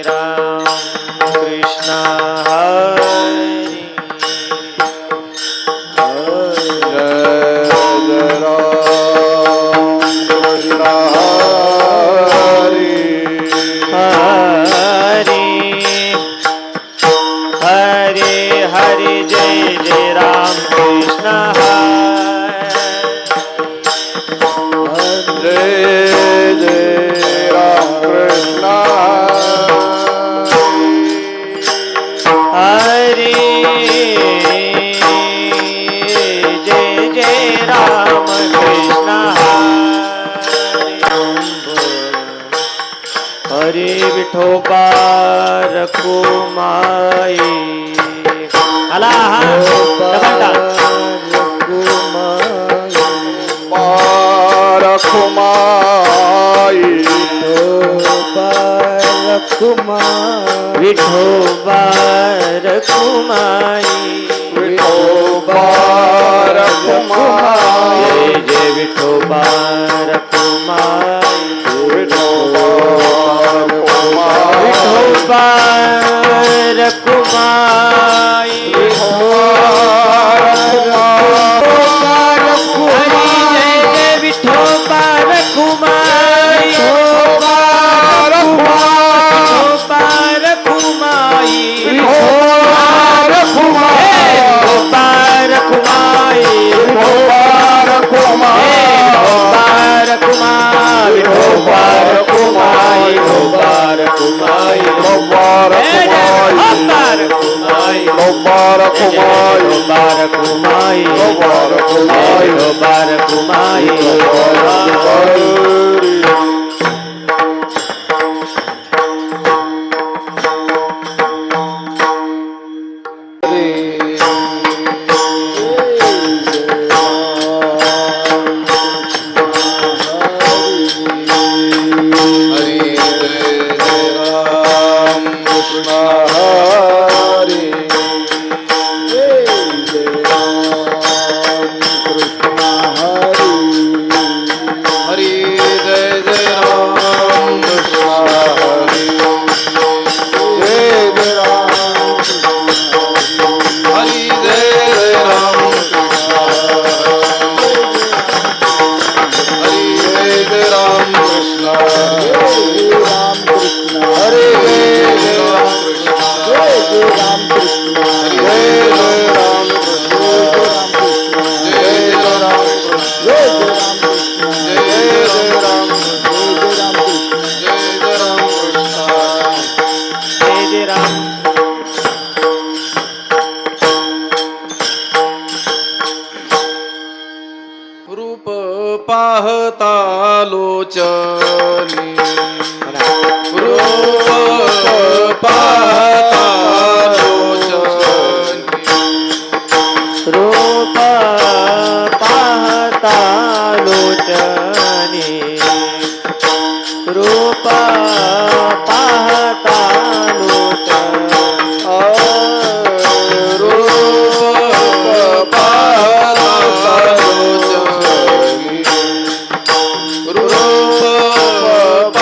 राम कृष्ण हरी हरे हरे जय जय राम कृष्ण जय जय राम कृष्ण हरे जय जय राम कृष्ण हरे विठोबा रखुमाई आला हा रखुमाई विठोबा रखुमाई विठोबा रखुमाई जय जय विठोबा रखुमाई विठोबा विठोबा रखुमाई विठोबा रखुमाई विठोबा रखुमाई विठोबा रखुमाई विठोबा रखुमाई विठोबा रखुमाई विठोबा रखुमाई विठोबा रखुमाई विठोबा रखुमाई विठोबा रखुमाई रूप पाहता लोचनी रूप पाहता लोचनी रूप पाहता लोचनी रूप पाहता लोचनी रूप पाहता लोचनी रूप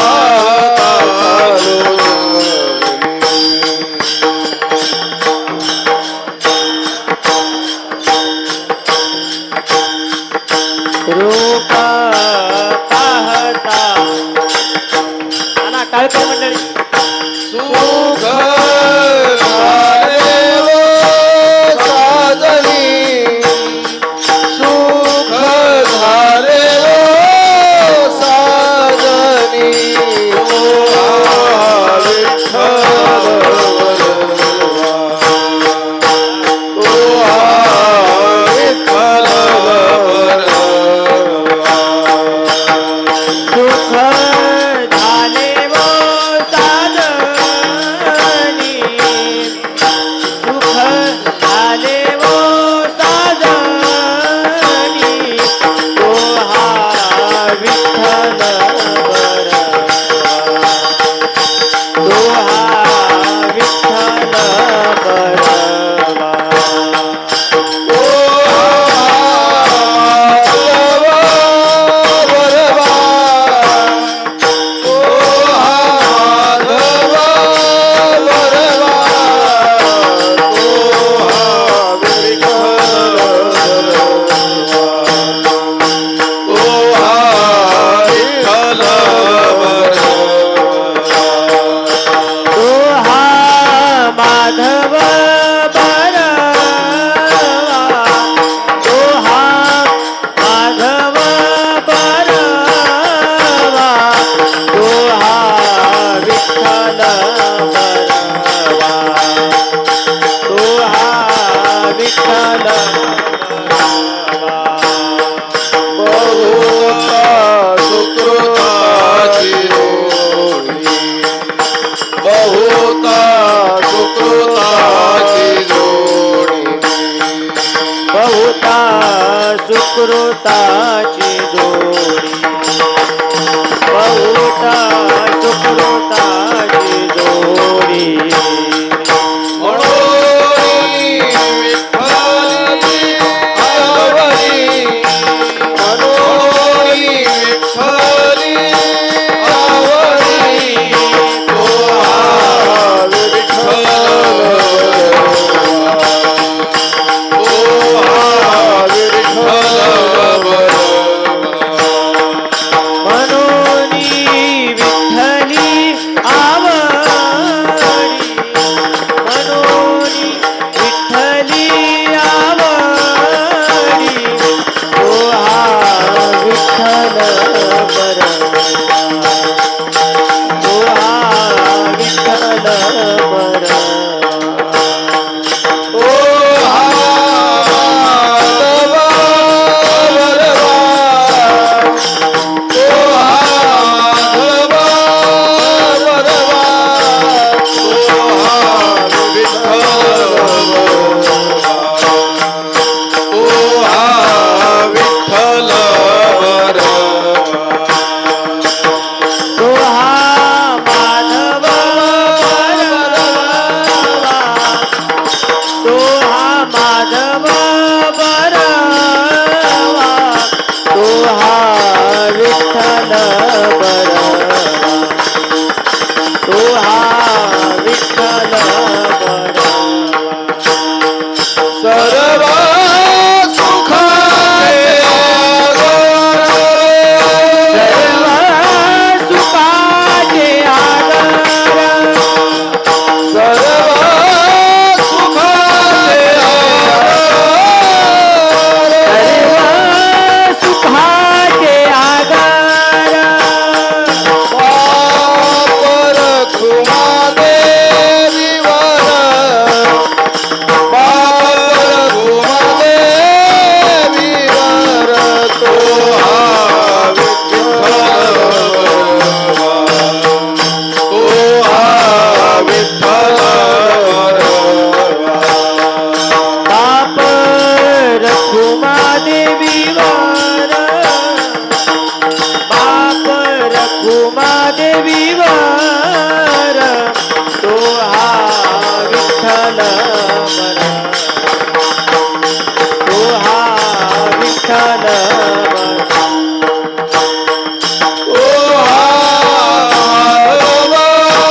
सुकृताची जोडी बहुता सुकृताची जोडी मनोरी विठ्ठली आवडी मनोरी विठ्ठली आवडी तो हा विठ्ठल मनोनी विठ्ठली आवडी मनोनी विठ्ठली आवडी तो हा विठ्ठल बरवा तो हा विठ्ठल बरवा देवीवर तो हा विठ्ठल बरवा तो हा विठ्ठल बरवा तो हा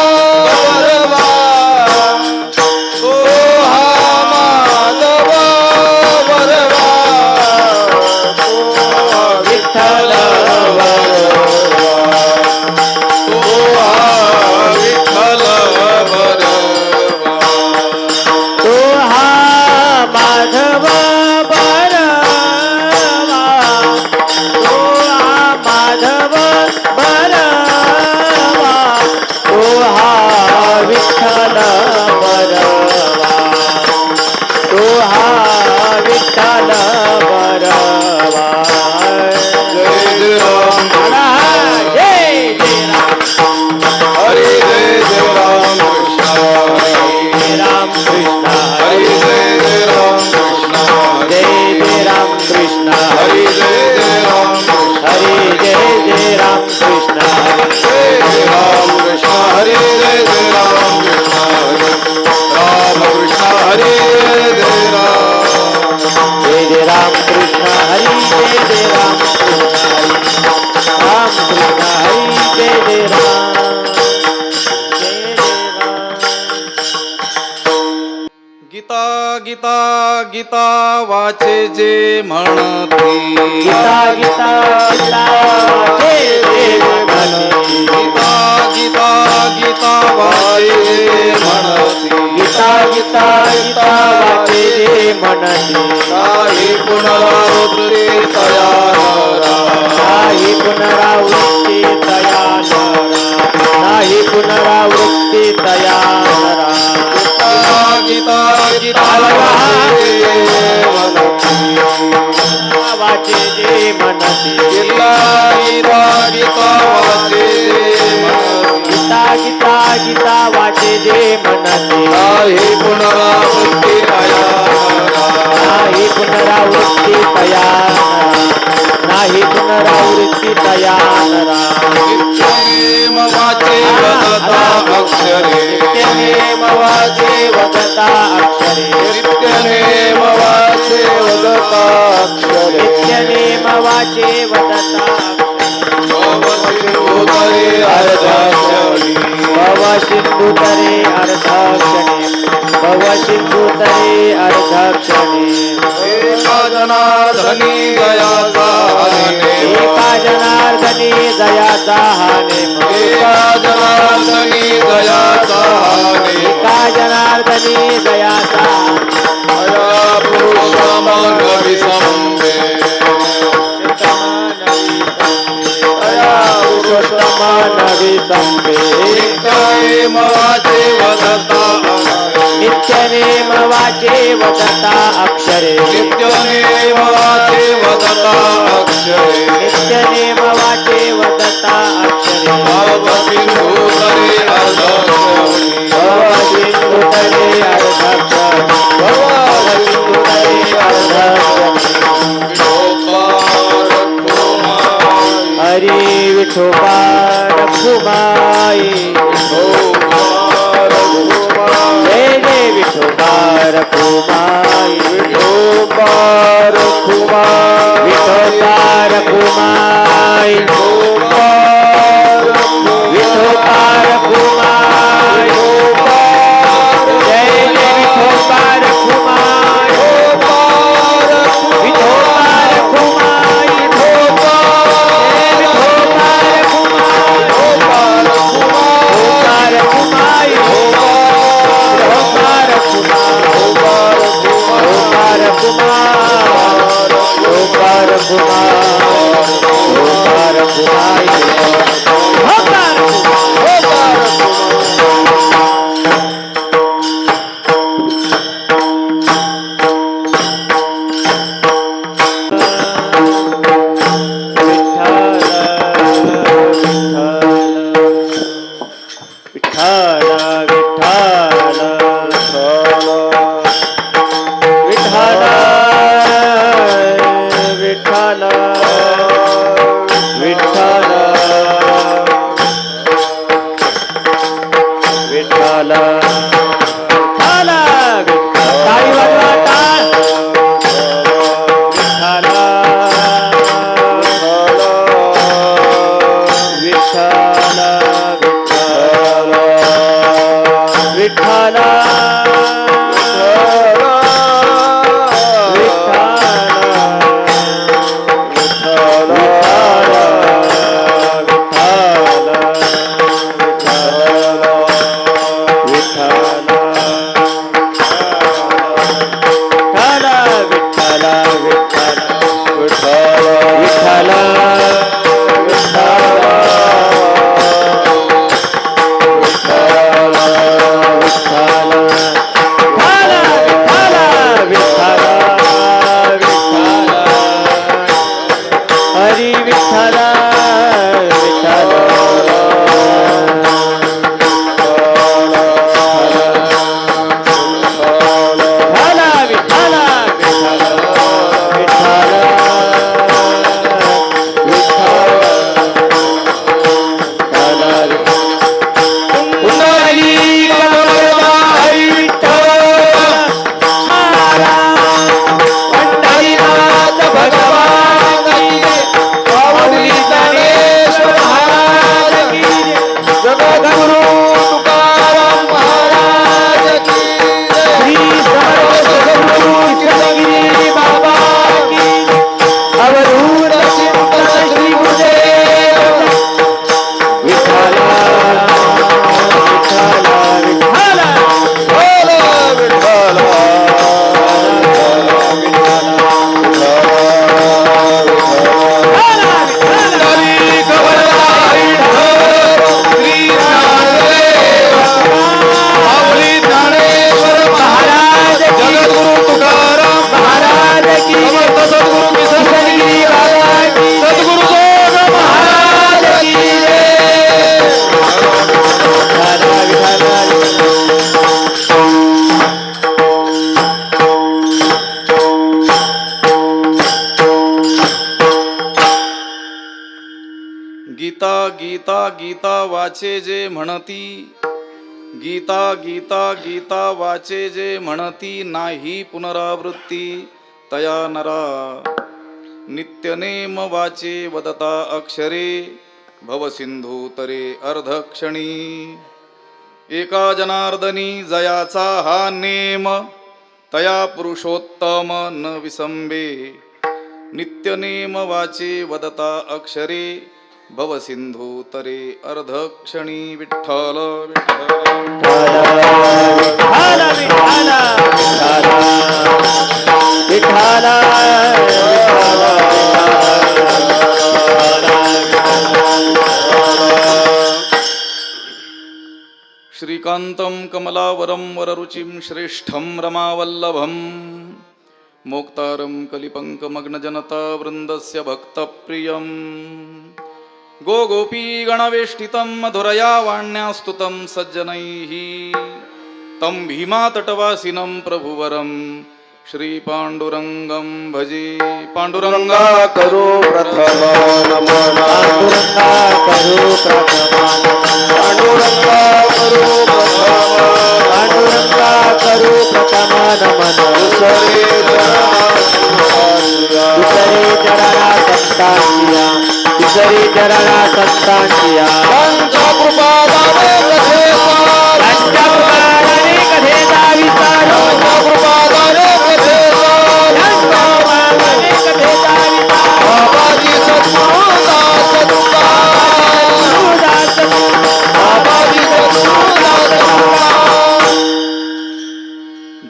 बरवा तो हा माधव बरवा तो हा विठ्ठल गीता गीता गीता वाचे जे म्हणती गीता गीता गीता वाचे जे म्हणती गीता गीता गीता वाचे जे म्हणती गीता गीता गीता वाचे जे म्हणती नाही पुनरावृत्ती तया नरा नाही पुनरावृत्ती तया नरा नाही पुनरावृत्ती तया नरा गीता गीता वाचे जे म्हणती गीता गीता गीता वाचे गीता गीता गीता वाचे जे म्हणती नाही पुनरावृत्ती तया नाही पुनरावृत्ती तया नाही पुनरावृत्ती तया नरा नित्यनेम वाचे वदता अक्षरे नित्यनेम वाचे वदता अक्षरे नित्यनेम वाचे वदता अक्षरे नित्यनेम वाचे वदता भवसिंधुतरे अर्धाक्षरी भवसिंधुतरे अर्धाक्षणे भवसिंधुतरे अर्धाक्षणे एका जनार्दनी दयाचा हाने एका जनार्दनी दयाचा हाने एका जनार्दनी दयाचा हाने एका जनार्दनी दयाचा अया पुरुषमान विसंबे अया पुरुषमान विसंबे नित्यनेम वाचे वदता अक्षरे नित्यनेम वाचे वदता अक्षरे नित्यनेम वाचे वदता अक्षरे नित्यनेम वाचे वदता अक्षरे भवसिंधुतरे अर्धाक्षरी भवसिंधुतरे अर्धाक्षणे भवसिंधुतरे अर्धाक्षणे हरी विठोबा रखुमाई जय जय विठोबा रखुमाई विठोबा रखुमाई विठोबा रखुमाई विठोबा रखुमाई जय जय विठोबा रखुमाई विठोबा रखुमाई विठ्ठल गीता गीता गीता वाचे जे म्हणती, गीता गीता गीता वाचे जे म्हणती, नाही पुनरावृत्ती तया नरा. नित्यनेम वाचे वदता अक्षरे, भवसिंधू तरे अर्धक्षणी. एका जनार्दनी जयाचा हा नेम, तया पुरुषोत्तम न विसंबे. नित्यनेम वाचे वदता अक्षरे, भवसिंधू तरे अर्धक्षणी. विठ्ठल विठ्ठल विठ्ठल श्रीकांतं कमलावरं वररुचिं श्रेष्ठं रमावल्लभं, मोक्तारं कलिपङ्कमग्नजनता वृन्दस्य भक्तप्रियं. गोगोपीगणवेष्टितं मधुरया वाण्या स्तुतं सज्जनैः, तं भीमातटवासिनं प्रभुवरं श्रीपाण्डुरङ्गं भजे. पाण्डुरङ्गा करो प्रथम नमन, पांडुरंगा करो प्रथम पाण्डुरङ्गा करो प्रथम, पांडुरंगा करो प्रथम नमन. दुसरे चरणा संतांचिया, दुसरे चरणा संतांचिया. पंचकृपादाने पंचकृपादाने कथेचा विचार, पंचकृपादाने पंचकृपादाने कथेचा विचार. बाबाजी सद्गुरुदास गुरुदास बाबाजी सद्गुरुदास.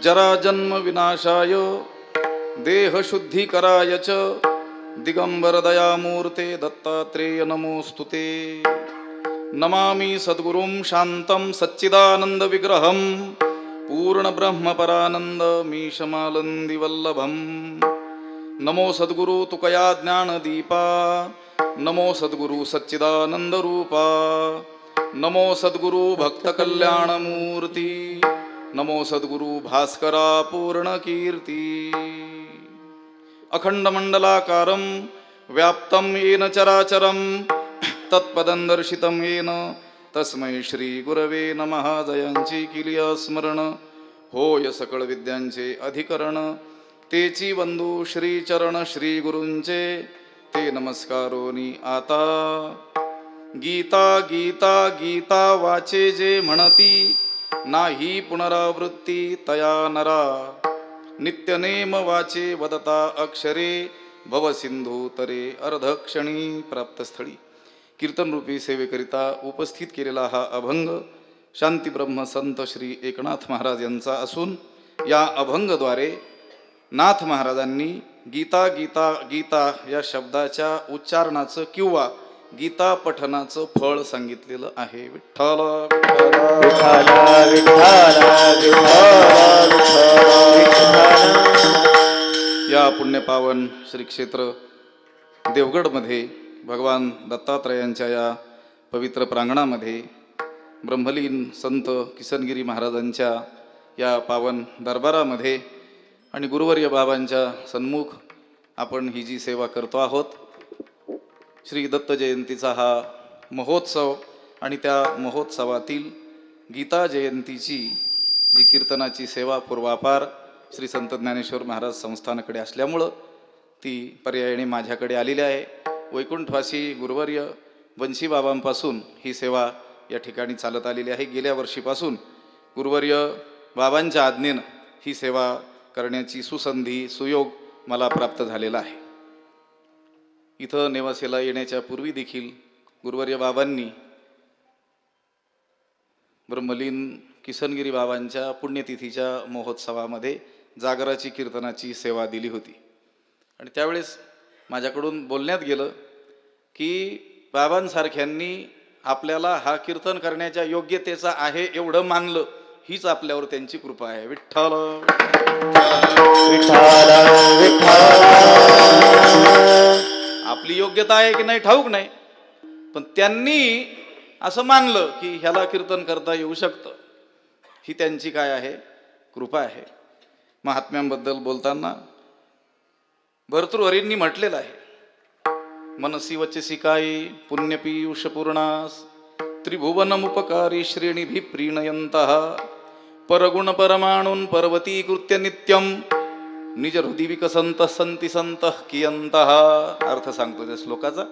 जरा जन्म विनाशाय देह शुद्धीकराय च, दिगंबर दयामूर्ते दत्तात्रेय नमोस्तुते. नमामि सद्गुरुं शान्तं सच्चिदानंद विग्रहं, पूर्ण ब्रह्म परानंद मीशमालंदी वल्लभं. नमो सद्गुरु तुकया ज्ञानदीपा, नमो सद्गुरु सच्चिदानंद रूपा. नमो सद्गुरु भक्त कल्याणमूर्ती, नमो सद्गुरु भास्करा पूर्ण कीर्ती. अखंड मंडलाकारं व्याप्तं येन चराचरं, तत्पदं दर्शितं येन तस्मै श्री गुरवे नमः. जयांची किलिया स्मरण, होय सकळ विद्यांचे अधिकरण. तेची बंधू श्री चरण श्री गुरूंचे, ते नमस्कारोनी आता. गीता गीता गीता वाचे जे म्हणती, नाही पुनरावृत्ती तया नरा. नित्यनेम वाचे वदता अक्षरे, भवसिंधू तरे अर्धक्षणी. प्राप्तस्थळी कीर्तनरूपी सेवेकरिता उपस्थित केलेला हा अभंग शांतीब्रह्म संत श्री एकनाथ महाराज यांचा असून, या अभंगद्वारे नाथ महाराजांनी गीता गीता गीता या शब्दाच्या उच्चारणाचं किंवा गीता पठनाचं फळ सांगितलेलं आहे. विठ्ठल विठ्ठल विठ्ठल विठ्ठल. या पुण्यपावन श्री क्षेत्र देवगडमध्ये भगवान दत्तात्रयांच्या या पवित्र प्रांगणामध्ये ब्रह्मलीन संत किसनगिरी महाराजांच्या या पावन दरबारामध्ये आणि गुरुवर्य बाबांच्या सन्मुख आपण ही जी सेवा करतो आहोत, श्री दत्त जयंतीचा हा महोत्सव आणि त्या महोत्सवातील गीता जयंतीची जी कीर्तनाची सेवा पूर्वापार श्री संत ज्ञानेश्वर महाराज संस्थानाकडे असल्यामुळं ती पर्यायाने माझ्याकडे आलेली आहे. वैकुंठवासी गुरुवर्य वंशी बाबांपासून ही सेवा या ठिकाणी चालत आलेली आहे. गेल्या वर्षीपासून गुरुवर्य बाबांच्या आज्ञेनं ही सेवा करण्याची सुसंधी सुयोग मला प्राप्त झालेला आहे. इथं नेवासेला येण्याच्या पूर्वी देखील गुरुवर्य बाबांनी ब्रह्मलीन किसनगिरी बाबांच्या पुण्यतिथीच्या महोत्सवामध्ये जागराची कीर्तनाची सेवा दिली होती. आणि त्यावेळेस माझ्याकडून बोलण्यात गेलं की बाबांसारख्यांनी आपल्याला हा कीर्तन करण्याच्या योग्यतेचा आहे एवढं मानलं, हीच आपल्यावर त्यांची कृपा आहे. विठ्ठल विठ्ठल विठ्ठल. आपली योग्यता आहे की नाही ठाऊक नाही, पण त्यांनी असं मानलं की ह्याला कीर्तन करता येऊ शकतं, ही त्यांची काय आहे कृपा आहे. महात्म्यांबद्दल बोलताना भर्तृहरींनी म्हटलेलं आहे मनसी वचसी कायी पुण्यपीयूष पूर्णास त्रिभुवनमुपकारी श्रेणीभि प्रीणयन्तः परगुण परमाणून पर्वतीकृत्य नित्यम निज हृदय विकसंत संती संत कियंतः. अर्थ सांगतो त्या श्लोकाचा.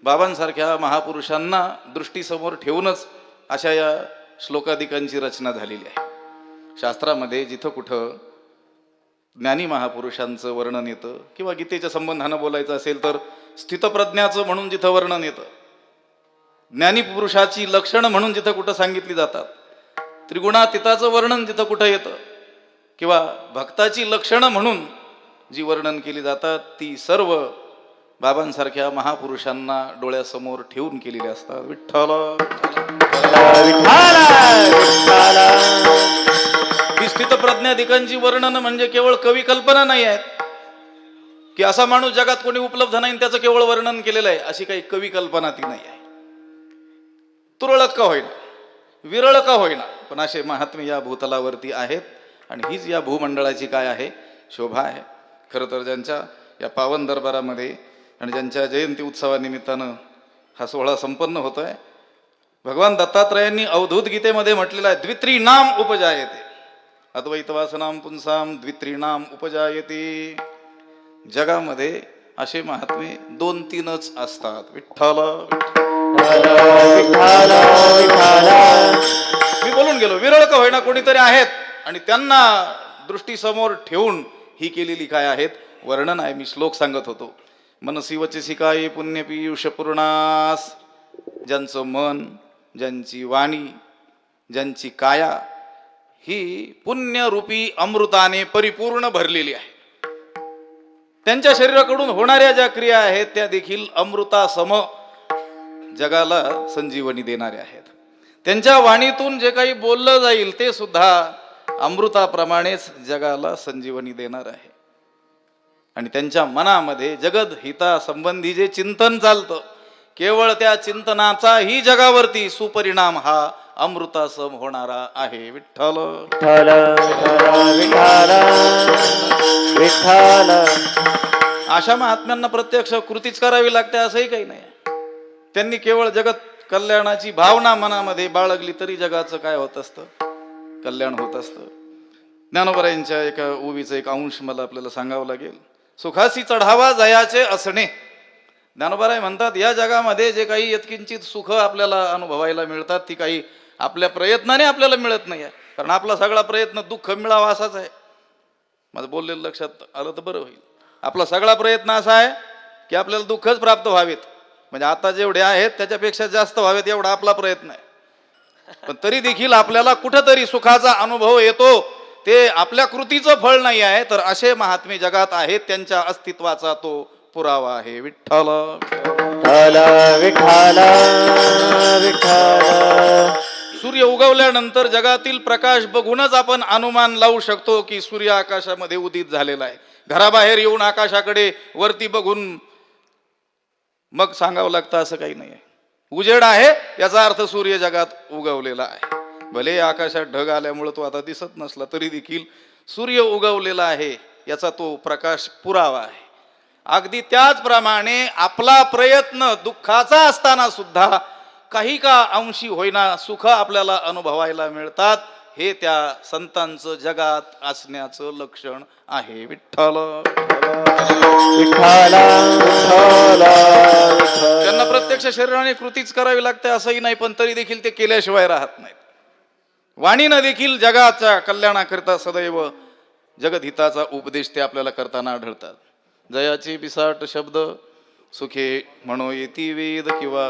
बाबांसारख्या महापुरुषांना दृष्टीसमोर ठेवूनच अशा या श्लोकादिकांची रचना झालेली आहे. शास्त्रामध्ये जिथं कुठं ज्ञानी महापुरुषांचं वर्णन येतं किंवा गीतेच्या संबंधानं बोलायचं असेल तर स्थितप्रज्ञाचं म्हणून जिथं वर्णन येतं, ज्ञानी पुरुषाची लक्षणं म्हणून जिथं कुठं सांगितली जातात, त्रिगुणातीताचं वर्णन जिथं कुठं येतं किंवा भक्ताची लक्षणं म्हणून जी वर्णन केली जातात ती सर्व बाबांसारख्या महापुरुषांना डोळ्यासमोर ठेवून केलेली असतात. विठ्ठल ही स्थितप्रज्ञाधिकांची वर्णन म्हणजे केवळ कवी कल्पना नाही आहेत की असा माणूस जगात कोणी उपलब्ध नाही त्याचं केवळ वर्णन केलेलं आहे, अशी काही कवी कल्पना ती नाही आहे. तुरळक का होईना, विरळ का होईना, पण असे महात्मे या भूतलावरती आहेत आणि हीच या भूमंडळाची काय आहे, शोभा आहे. खरं तर ज्यांच्या या पावन दरबारामध्ये आणि ज्यांच्या जयंती उत्सवानिमित्तानं हा सोहळा संपन्न होतो आहे, भगवान दत्तात्रयांनी अवधूत गीतेमध्ये म्हटलेलं आहे, द्वित्रीणाम उपजायते अद्वैतवासनाम पुंसाम द्वित्रीणाम उपजायते. जगामध्ये असे महात्मे 2-3च असतात. विठ्ठल मी बोलून गेलो, विरळ का होईना कोणीतरी आहेत आणि त्यांना दृष्टीसमोर ठेवून ही केलेली काय आहेत, वर्णन आहे. मी श्लोक सांगत होतो, मनसी वचसी कायी पुण्यपीयूष पूर्णास. ज्यांचं मन, ज्यांची वाणी, ज्यांची काया ही पुण्यरूपी अमृताने परिपूर्ण भरलेली आहे. त्यांच्या शरीराकडून होणाऱ्या ज्या क्रिया आहेत त्या देखील अमृतासम जगाला संजीवनी देणाऱ्या आहेत. त्यांच्या वाणीतून जे काही बोललं जाईल ते सुद्धा अमृताप्रमाणेच जगाला संजीवनी देणार आहे. आणि त्यांच्या मनामध्ये जगद हिता संबंधी जे चिंतन चालतं, केवळ त्या चिंतनाचाही जगावरती सुपरिणाम हा अमृतासम होणारा आहे. विठ्ठल विठ्ठल. अशा महात्म्यांना प्रत्यक्ष कृतीच करावी लागते असंही काही नाही. त्यांनी केवळ जगत कल्याणाची भावना मनामध्ये बाळगली तरी जगाचं काय होत असतं, कल्याण होत असतं. ज्ञानोबरायांच्या एका ओवीचा एक अंश मला आपल्याला सांगावं लागेल. सुखासी चढावा जयाचे असणे. ज्ञानोबराय म्हणतात, या जगामध्ये जे काही यत्किंचित सुख आपल्याला अनुभवायला मिळतात ती काही आपल्या प्रयत्नाने आपल्याला मिळत नाही आहे. कारण आपला सगळा प्रयत्न दुःख मिळावा असाच आहे. माझं बोललेलं लक्षात आलं तर बरं होईल. आपला सगळा प्रयत्न असा आहे की आपल्याला दुःखच प्राप्त व्हावेत, म्हणजे आता जेवढे आहेत त्याच्यापेक्षा जास्त व्हावेत एवढा आपला प्रयत्न आहे. पण तरी देखील आपल्याला कुठंतरी सुखाचा अनुभव येतो, ते आपल्या कृतीचं फळ नाही आहे. तर असे महात्मे जगात आहेत, त्यांच्या अस्तित्वाचा तो पुरावा आहे. विठ्ठल विठ्ठल विठ्ठल. सूर्य उगवल्यानंतर जगातील प्रकाश बघूनच आपण अनुमान लावू शकतो की सूर्य आकाशामध्ये उदित झालेला आहे. घराबाहेर येऊन आकाशाकडे वरती बघून मग सांगावं लागतं असं काही नाही आहे. उजेड आहे याचा अर्थ सूर्य जगात उगवलेला आहे. भले आकाशात ढग आल्यामुळे तो आता दिसत नसला तरी देखील सूर्य उगवलेला आहे याचा तो प्रकाश पुरावा आहे. अगदी त्याचप्रमाणे आपला प्रयत्न दुःखाचा असताना सुद्धा काही का अंशी होईना सुख आपल्याला अनुभवायला मिळतात. हे त्या संतांचं जगात असण्याचं लक्षण आहे. विठ्ठल विठ्ठल त्यांना प्रत्यक्ष शरीराने कृतीच करावी लागते असंही नाही, पण तरी देखील ते केल्याशिवाय राहत नाहीत. वाणीनं देखील जगाच्या कल्याणाकरिता सदैव जगदहिताचा उपदेश ते आपल्याला करताना आढळतात. जयाचे बिसाट शब्द सुखे म्हणो येती वेद किंवा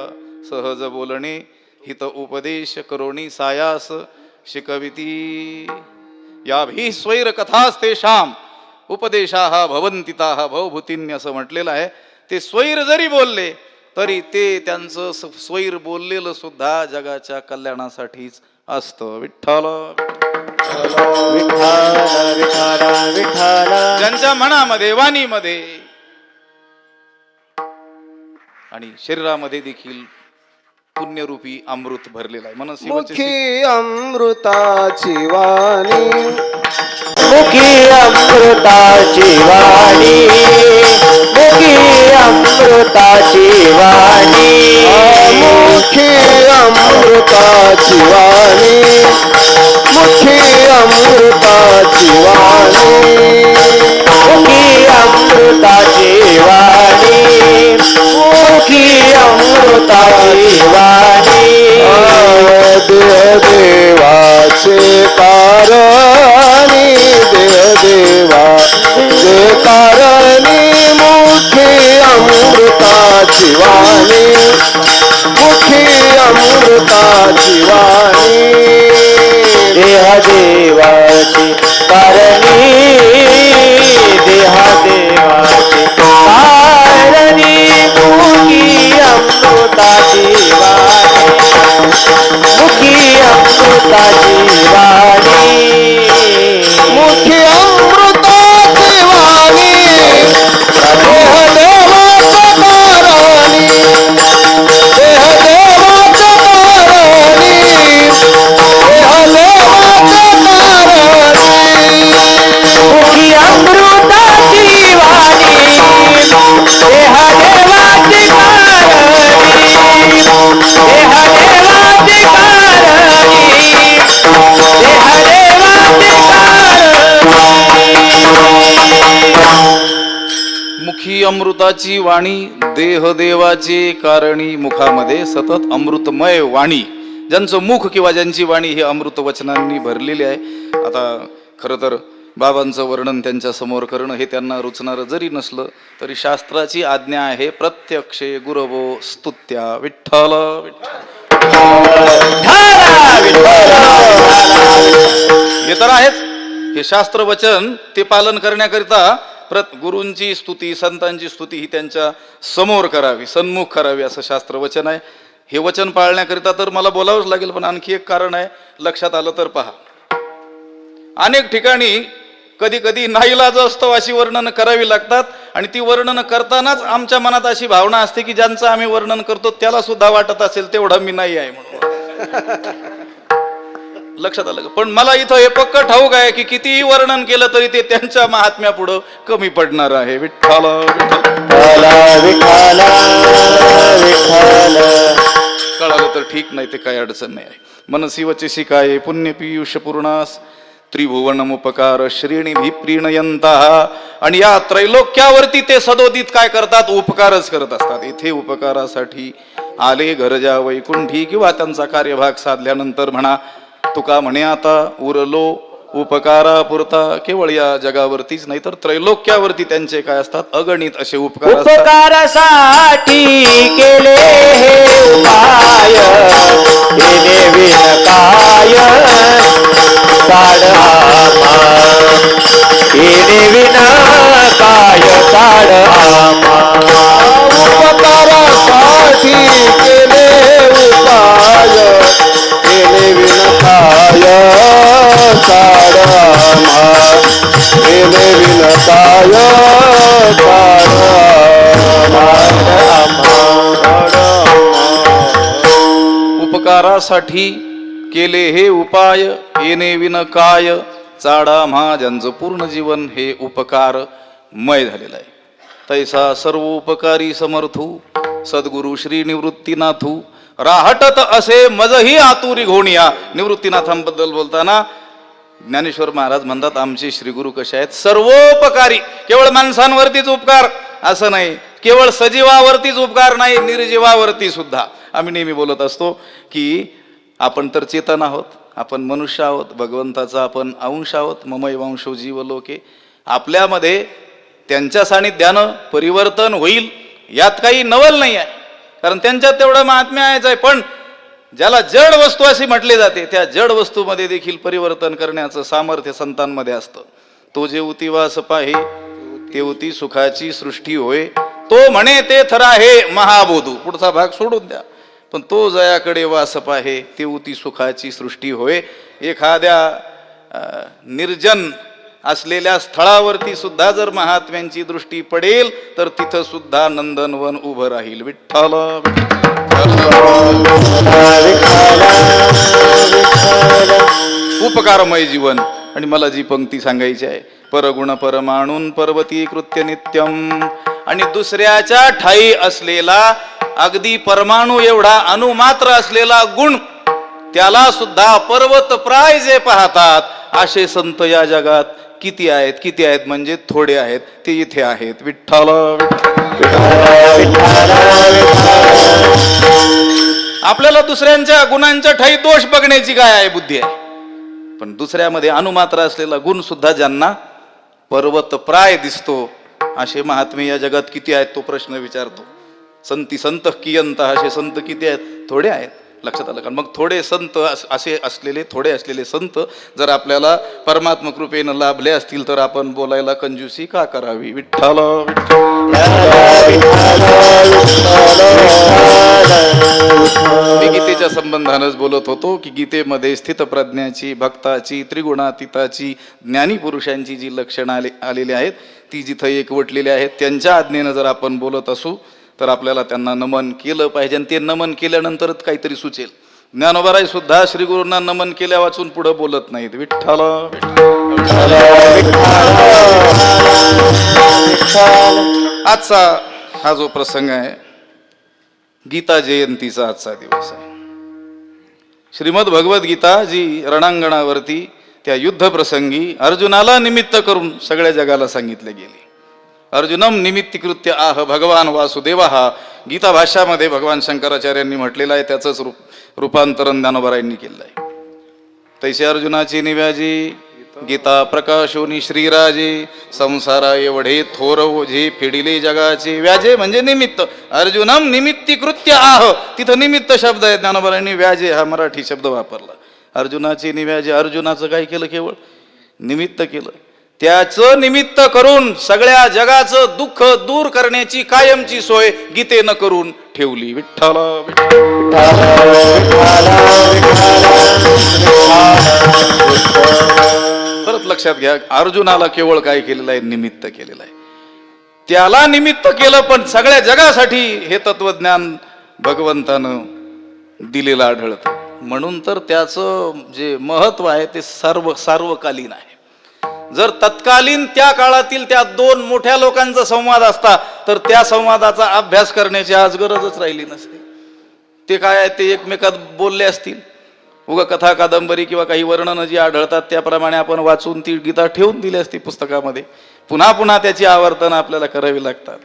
सहज बोलणे हित उपदेश करोणी सायास शिकविती. याभी स्वैर कथास्तेषाम उपदेशाः भवन्तिताः भवभूतींनी असं म्हटलेलं आहे. ते स्वैर जरी बोलले तरी ते त्यांचं स्वैर बोललेलं सुद्धा जगाच्या कल्याणासाठीच असतं. विठ्ठल ज्यांच्या मनामध्ये, वाणीमध्ये आणि शरीरामध्ये देखील पुण्यरूपी अमृत भरलेला आहे. मनसी मुखी अमृताची वाणी, मुखी अमृताची वाणी, मुखी अमृताची अमृताची वाणी मुखी अमृताची वाणी मुखी अमृताची वाणी मुखी अमृताची वाणी मुखी अमृताची वाणी देवाचे कारणी देवाचे कारणी मुखी अमृताची वाणी मुखी अमृताची वाणी देवाची कारणी देवाची कारणी मुखी अमृताची वाणी मुखी अमृताची वाणी मुखी अमृताची वाणी देवाच्या कारणी देवाच्या कारणी मुखी अमृताची वाणी देवाची कारणी देवाची मुखी अमृताची वाणी देवाची कारणी मुखामध्ये सतत अमृतमय वाणी ज्यांचं मुख किंवा ज्यांची वाणी ही अमृत वचनांनी भरलेली आहे. आता खरं तर बाबांचं वर्णन त्यांच्या समोर करणं हे त्यांना रुचणारं जरी नसलं तरी शास्त्राची आज्ञा आहे प्रत्यक्षे गुरवो स्तुत्या विठ्ठल हे तर आहेच. हे शास्त्र वचन ते पालन करण्याकरिता गुरूंची स्तुती संतांची स्तुती ही त्यांच्या समोर करावी सन्मुख करावी असं शास्त्र वचन आहे. हे वचन पाळण्याकरिता तर मला बोलावंच लागेल. पण आणखी एक कारण आहे लक्षात आलं तर पहा. अनेक ठिकाणी कधी कधी नाईलाज असतो अशी वर्णन करावी लागतात आणि ती वर्णन करतानाच आमच्या मनात अशी भावना असते की ज्यांचं आम्ही वर्णन करतो त्याला सुद्धा वाटत असेल तेवढा मी नाही आहे म्हणून. लक्षात आलं का? पण मला इथं हे पक्क ठाऊक आहे की कितीही वर्णन केलं तरी ते त्यांच्या महात्म्यापुढं कमी पडणार आहे. विठ्ठल कळालं तर ठीक नाही ते काही अडचण नाही आहे. मनसी वचसी काय पुण्य पियुष पूर्णास त्रिभुवनमुपकार श्रेणी प्रीणयंता. आणि या त्रैलोक्यावरती ते सदोदित काय करतात उपकारच करत असतात. इथे उपकारासाठी आले घरजा वैकुंठी किंवा त्यांचा कार्यभाग साधल्यानंतर म्हणा तुका म्हणे आता उरलो उपकारा पुरता केवळ या जगावरतीच नाही तर त्रैलोक्यावरती त्यांचे काय असतात अगणित असे उपकार असतात. उपकारासाठी केले हे उपाय केले विनकाय काढ आमा केले विनकाय काढ आमा. उपकारासाठी केले उपाय केले विनकाय काढामा केले विनकाय उपकारासाठी केले हे उपाय येणे विनकाय चाडा म्हा. ज्यांचं पूर्ण जीवन हे उपकारमय झालेलं आहे. तैसा सर्व उपकारी समर्थू सद्गुरु श्री निवृत्तीनाथू राहटत असे मजही आतुरी घोणिया. निवृत्तीनाथांबद्दल बोलताना ज्ञानेश्वर महाराज म्हणतात आमचे श्रीगुरु कसे आहेत सर्वोपकारी. केवळ माणसांवरतीच उपकार असं नाही केवळ सजीवावरतीच उपकार नाही निर्जीवावरती सुद्धा. आम्ही नेहमी बोलत असतो की आपण तर चेतन आहोत आपण मनुष्य आहोत भगवंताचा आपण अंश आहोत ममय वंशो जीव लोके. आपल्यामध्ये त्यांच्या सानिध्यानं परिवर्तन होईल यात काही नवल नाही आहे कारण त्यांच्यात तेवढं महात्म्य आहे. पण ज्याला जड वस्तू अशी म्हटली जाते त्या जड वस्तूमध्ये देखील परिवर्तन करण्याचं सामर्थ्य संतांमध्ये असतं. तो जे उती वास पाहे ते उती सुखाची सृष्टी होय तो म्हणे ते थरा हे महाबोधू. पुढचा भाग सोडून द्या. पण तो जयाकडे वास पाहे ते उती सुखाची सृष्टी होय. एखाद्या निर्जन असलेल्या स्थळावरती सुद्धा जर महात्म्यांची दृष्टी पडेल तर तिथं सुद्धा नंदनवन उभं राहील. विठ्ठल उपकारमय जीवन आणि मला जी पंक्ती सांगायची आहे, परगुण परमाणून पर्वती कृत्य नित्यम. आणि दुसऱ्याच्या ठाई असलेला अगदी परमाणू एवढा अणुमात्र असलेला गुण त्याला सुद्धा पर्वत प्राय जे पाहतात, असे संत या जगात किती आहेत? किती आहेत म्हणजे थोडे आहेत. ते इथे आहेत. विठ्ठल आपल्याला दुसऱ्यांच्या गुणांच्या ठाई दोष बघण्याची काय आहे? बुद्धी आहे. पण दुसऱ्यामध्ये अणुमात्र असलेला गुण सुद्धा ज्यांना पर्वत प्राय दिसतो, असे महात्मे या जगात किती आहेत? तो प्रश्न विचारतो. संती संत कियंत, असे संत किती आहेत? थोडे आहेत. लक्षात आलं का? मग थोडे संत असे असलेले, थोडे असलेले संत जर आपल्याला परमात्म कृपेनं लाभले असतील, तर आपण बोलायला कंजूसी का करावी? विठ्ठल मी गीतेच्या संबंधानच बोलत होतो की गीतेमध्ये स्थित प्रज्ञाची, भक्ताची, त्रिगुणातीताची, ज्ञानी पुरुषांची जी लक्षणं आलेली आहेत, ती जिथं एकवटलेली आहेत, त्यांच्या आज्ञेनं जर आपण बोलत असू तर आपल्याला त्यांना नमन केलं पाहिजे. आणि ते नमन केल्यानंतरच काहीतरी सुचेल. ज्ञानोबाराय सुद्धा श्री गुरूंना नमन केल्या वाचून पुढे बोलत नाहीत. विठ्ठल आजचा हा जो प्रसंग आहे, गीता जयंतीचा आजचा दिवस आहे. श्रीमद भगवद्गीता जी रणांगणावरती त्या युद्ध प्रसंगी अर्जुनाला निमित्त करून सगळ्या जगाला सांगितले गेले. अर्जुनम निमित्तीकृत्य आह भगवान वासुदेव, हा गीता भाष्यामध्ये भगवान शंकराचार्यांनी म्हटलेलं आहे. त्याचंच रूपांतरण ज्ञानोबारायांनी केलं आहे. तैसे अर्जुनाची निव्याजी गीता प्रकाशोनी श्रीराजे, संसारा एवढे थोर ओझे फिडिले जगाचे व्याजे. म्हणजे निमित्त. अर्जुनम निमित्तीकृत्य आह, तिथं निमित्त शब्द आहे. ज्ञानोबारायांनी व्याजे हा मराठी शब्द वापरला. अर्जुनाची निव्याजे, अर्जुनाचं काय केलं? केवळ निमित्त केलं. त्याचं निमित्त करून सगळ्या जगाचं दुःख दूर करण्याची कायमची सोय गीतेनं करून ठेवली. विठ्ठल परत लक्षात घ्या, अर्जुनाला केवळ काय केलेलं आहे? निमित्त केलेलं आहे. त्याला निमित्त केलं, पण सगळ्या जगासाठी हे तत्वज्ञान भगवंतानं दिलेलं आढळतं. म्हणून तर त्याचं जे महत्व आहे ते सार्वकालीन आहे. जर तत्कालीन त्या काळातील त्या दोन मोठ्या लोकांचा संवाद असता, तर त्या संवादाचा अभ्यास करण्याची आज गरजच राहिली नसते. ते काय आहे? ते एकमेकात बोलले असतील. उगा कथा कादंबरी किंवा काही वर्णनं जी आढळतात त्याप्रमाणे आपण वाचून ती गीता ठेवून दिली असती पुस्तकामध्ये. पुन्हा पुन्हा त्याची आवर्तन आपल्याला करावी लागतात.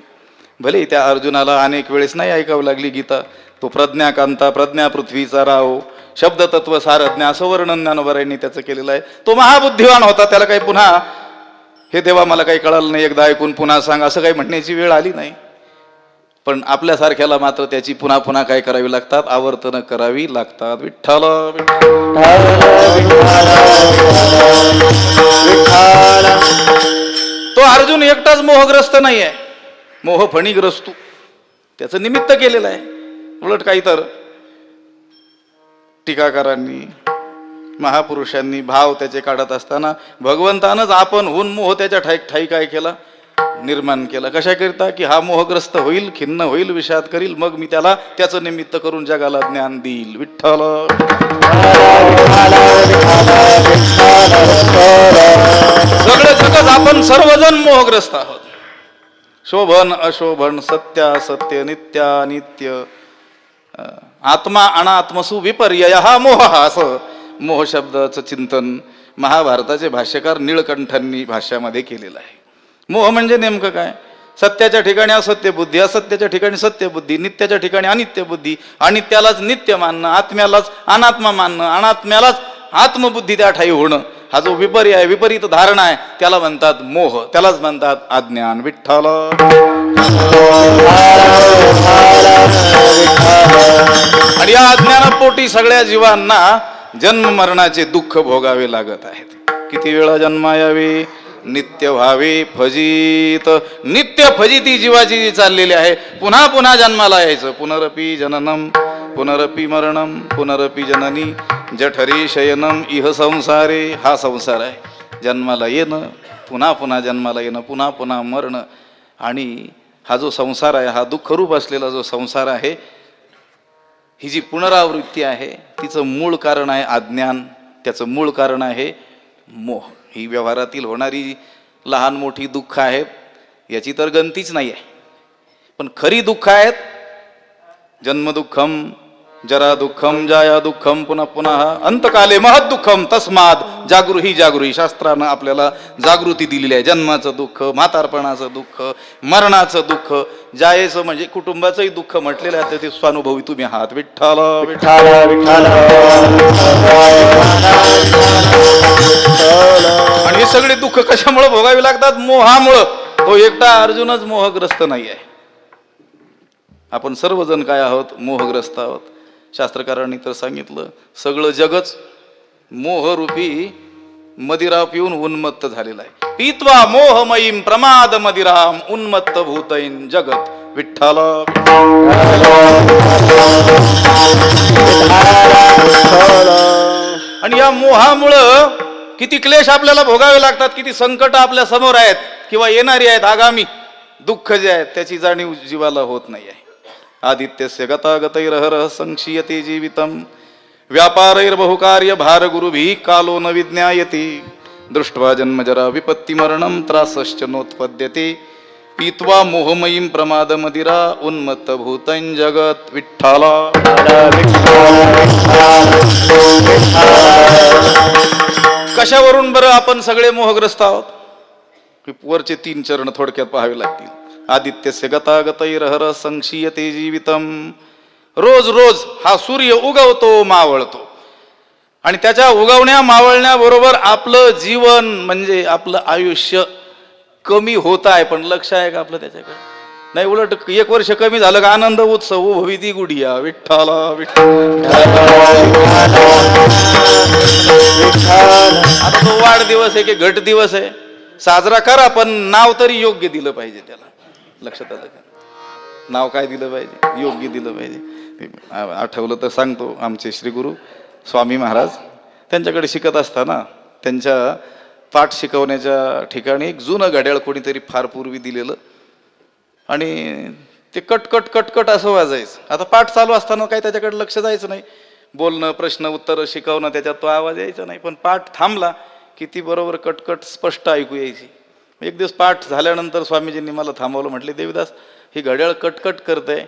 भले त्या अर्जुनाला अनेक वेळेस नाही ऐकावं लागली गीता. तो प्रज्ञाकांता, प्रज्ञा पृथ्वीचा राव, शब्द तत्व सारज्ञ, असं वर्णन ज्ञानोबारायांनी त्याचं केलेलं आहे. तो महाबुद्धिवान होता. त्याला काही पुन्हा हे देवा मला काही कळालं नाही, एकदा ऐकून पुन्हा सांग, असं काही म्हणण्याची वेळ आली नाही. पण आपल्यासारख्याला मात्र त्याची पुन्हा पुन्हा काय करावी लागतात? आवर्तनं करावी लागतात. विठ्ठल तो अर्जुन एकटाच मोहग्रस्त नाही आहे, मोहफणीग्रस्तू. त्याचं निमित्त केलेलं आहे. उलट काही तर टीकाकारांनी, महापुरुषांनी भाव त्याचे काढत असताना भगवंतानंच आपण होऊन मोह त्याच्या ठाई काय केला? निर्माण केला. कशाकरिता? की हा मोहग्रस्त होईल, खिन्न होईल, विषाद करील, मग मी त्याला त्याचं निमित्त करून जगाला ज्ञान देईल. विठ्ठल सगळे जगत आपण सर्वजण मोहग्रस्त आहोत. शोभन अशोभन, सत्यासत्य, नित्यानित्य, आत्मा अनात्मसु विपर्यय हा मोह. असं मोह शब्दाचं चिंतन महाभारताचे भाष्यकार नीळकंठांनी भाष्यामध्ये केलेलं आहे. मोह म्हणजे नेमकं काय? सत्याच्या ठिकाणी असत्य बुद्धी, असत्याच्या ठिकाणी सत्य बुद्धी, नित्याच्या ठिकाणी अनित्य बुद्धी, अनित्यालाच नित्य मानणं, आत्म्यालाच अनात्मा मानणं, अनात्म्यालाच आत्मबुद्धी त्या ठाई होणं, हा जो विपर्य आहे, विपरीत धारणा आहे, त्याला म्हणतात मोह. त्यालाच म्हणतात अज्ञान. विठ्ठल आणि या अज्ञानापोटी सगळ्या जीवांना जन्म मरणाचे दुःख भोगावे लागत आहेत. किती वेळा जन्मा यावे, नित्य व्हावे फजित. नित्य फजिती जीवाची जी चाललेली आहे, पुन्हा पुन्हा जन्माला यायचं. पुनरपी जननम पुनरपी मरणम पुनरपी जननी जठरी शयनम इह संसारे. हा संसार आहे. जन्माला येणं, पुन्हा पुन्हा जन्माला येणं, पुन्हा पुन्हा मरणं. आणि हा जो संसार आहे, हा दुःखरूप असलेला जो संसार आहे, ही जी पुनरावृत्ती आहे, तिचं मूळ कारण आहे अज्ञान. त्याचं मूळ कारण आहे मोह. ही व्यवहारातील होणारी लहान मोठी दुःख आहेत, याची तर गंतीच नाही आहे. पण खरी दुःख आहेत, जन्मदुःखम, जरा दुःखम, जाया दुःखम, पुन्हा पुन्हा अंतकाले महत् दुःखम तस्माद जागृही जागृही. शास्त्रानं आपल्याला जागृती दिलेली आहे. जन्माचं दुःख, म्हातारपणाचं दुःख, मरणाचं दुःख, जायचं म्हणजे कुटुंबाचंही दुःख म्हटलेलं आहे. ते स्वानुभवी तुम्ही आहात. विठ्ठल विठ्ठल विठ्ठल आणि हे सगळे दुःख कशामुळे भोगावे लागतात? मोहामुळं. तो एकटा अर्जुनच मोहग्रस्त नाही आहे. आपण सर्वजण काय आहोत? मोहग्रस्त आहोत. शास्त्रकारांनी तर सांगितलं, सगळं जगच मोहरूपी मदिरा पिऊन उन्मत्त झालेला आहे. पीत्वा मोहमयीम प्रमाद मदिराम उन्मत्त भूतैन जगत. विठ्ठल आणि या मोहामुळं किती क्लेश आपल्याला भोगावे लागतात, किती संकट आपल्या समोर आहेत किंवा येणारी आहेत, आगामी दुःख जे आहेत त्याची जाणीव जीवाला होत नाही आहे. आदित्यस्य गतागतैरहरः संक्षीयते जीवितम व्यापारैर्बहुकार्य भारगुरुभिः कालो न विज्ञायते दृष्ट्वा जन्मजरा विपत्ति मरणं त्रासश्च नोत्पद्यते पीत्वा मोहमयीं प्रमादमदिरा उन्मत्त भूतं जगत. विठ्ठल कशावरून बरं आपण सगळे मोहग्रस्त आहोत? वरचे 3 चरण थोडक्यात पाहावे लागतील. आदित्यस्य गतागतैरहरः संक्षीयते जीवितम. रोज रोज हा सूर्य उगवतो, मावळतो आणि त्याच्या उगवण्या मावळण्याबरोबर आपलं जीवन म्हणजे आपलं आयुष्य कमी होत आहे. पण लक्ष आहे का आपलं त्याच्याकडे? नाही, उलट 1 वर्ष कमी झालं का आनंद उत्सव भविती गुडिया. विठ्ठल विठ्ठल. आता तो वाढदिवस आहे की घट दिवस आहे, साजरा करा, पण नाव तरी योग्य दिलं पाहिजे त्याला. लक्षात आलं का? नाव काय दिलं पाहिजे? योग्य दिलं पाहिजे. आठवलं तर सांगतो, आमचे श्री गुरु स्वामी महाराज त्यांच्याकडे शिकत असताना त्यांच्या पाठ शिकवण्याच्या ठिकाणी एक जुनं घड्याळ कोणीतरी फार पूर्वी दिलेलं आणि ते कटकट कटकट असं वाजायचं. आता पाठ चालू असताना काही त्याच्याकडे लक्ष जायचं नाही, बोलणं, प्रश्न उत्तर शिकवणं, त्याच्यात तो आवाज यायचा नाही. पण पाठ थांबला की ती बरोबर कटकट स्पष्ट ऐकू यायची. एक दिवस पाठ झाल्यानंतर स्वामीजींनी मला थांबवलं. म्हटले, देवीदास, ही घड्याळ कटकट करतंय,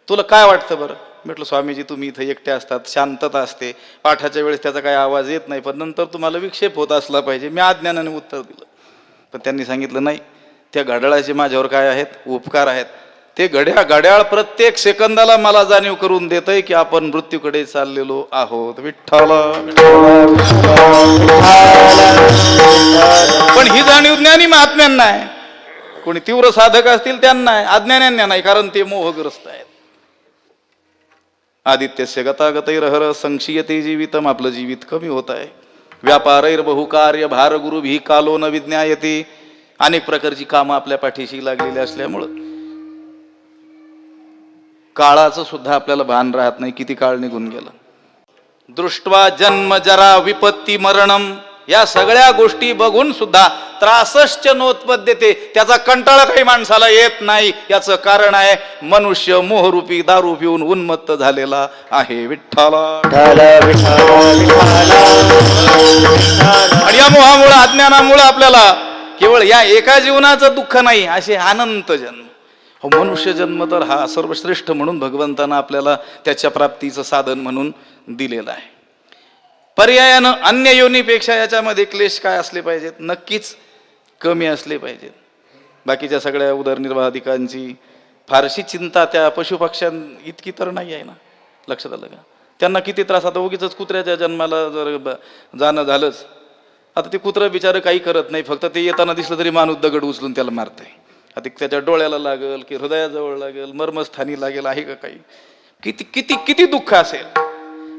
तुला काय वाटतं बरं? म्हटलं, स्वामीजी तुम्ही इथं एकटे असतात, शांतता असते, पाठाच्या वेळेस त्याचा काही आवाज येत नाही, पण नंतर तुम्हाला विक्षेप होत असला पाहिजे. मी अज्ञानाने उत्तर दिलं. पण त्यांनी सांगितलं, नाही, त्या घड्याळाचे माझ्यावर काय आहेत? उपकार आहेत. ते घड्याळ प्रत्येक सेकंदाला मला जाणीव करून देतंय की आपण मृत्यूकडे चाललेलो आहोत. विठ्ठल. पण ही जाणीव ज्ञानी महात्म्यांना आहे. कोणी तीव्र साधक असतील त्यांना आहे, अज्ञान्यांना नाही, कारण ते मोहग्रस्त आहेत. आदित्यस्य गतागतैरहरः संक्षीयते जीवितम. आपलं जीवित कमी होत आहे. व्यापारैर्बहुकार्य भारगुरुभिः कालो न विज्ञायते. अनेक प्रकारची कामं आपल्या पाठीशी लागलेली असल्यामुळं काळाचं सुद्धा आपल्याला भान राहत नाही, किती काळ निघून गेला. दृष्ट्वा जन्म जरा विपत्ती मरणम, या सगळ्या गोष्टी बघून सुद्धा त्रासश्च नोत्पद्यते, त्याचा कंटाळा काही माणसाला येत नाही. याचं कारण आहे मनुष्य मोहरूपी दारू पिऊन उन्मत्त झालेला आहे. विठ्ठल. आणि या मोहामुळे, अज्ञानामुळे आपल्याला केवळ या एका जीवनाचं दुःख नाही, असे अनंत जन्म. मनुष्य जन्म तर हा सर्वश्रेष्ठ म्हणून भगवंतानं आपल्याला त्याच्या प्राप्तीचं साधन म्हणून दिलेलं आहे. पर्यायानं अन्य योनीपेक्षा याच्यामध्ये क्लेश काय असले पाहिजेत? नक्कीच कमी असले पाहिजेत. बाकीच्या सगळ्या उदरनिर्वाहाधिकांची फारशी चिंता त्या पशुपक्ष्यां इतकी तर नाही आहे ना. लक्षात आलं का? त्यांना किती त्रास. आता उगीच कुत्र्याच्या जन्माला जर जाणं झालंच, आता ते कुत्रं बिचारं काही करत नाही, फक्त ते येताना दिसलं तरी माणूस दगड उचलून त्याला मारतंय. आता त्याच्या डोळ्याला लागल की हृदयाजवळ लागेल, मर्मस्थानी लागेल, आहे का काही? किती किती किती दुःख असेल,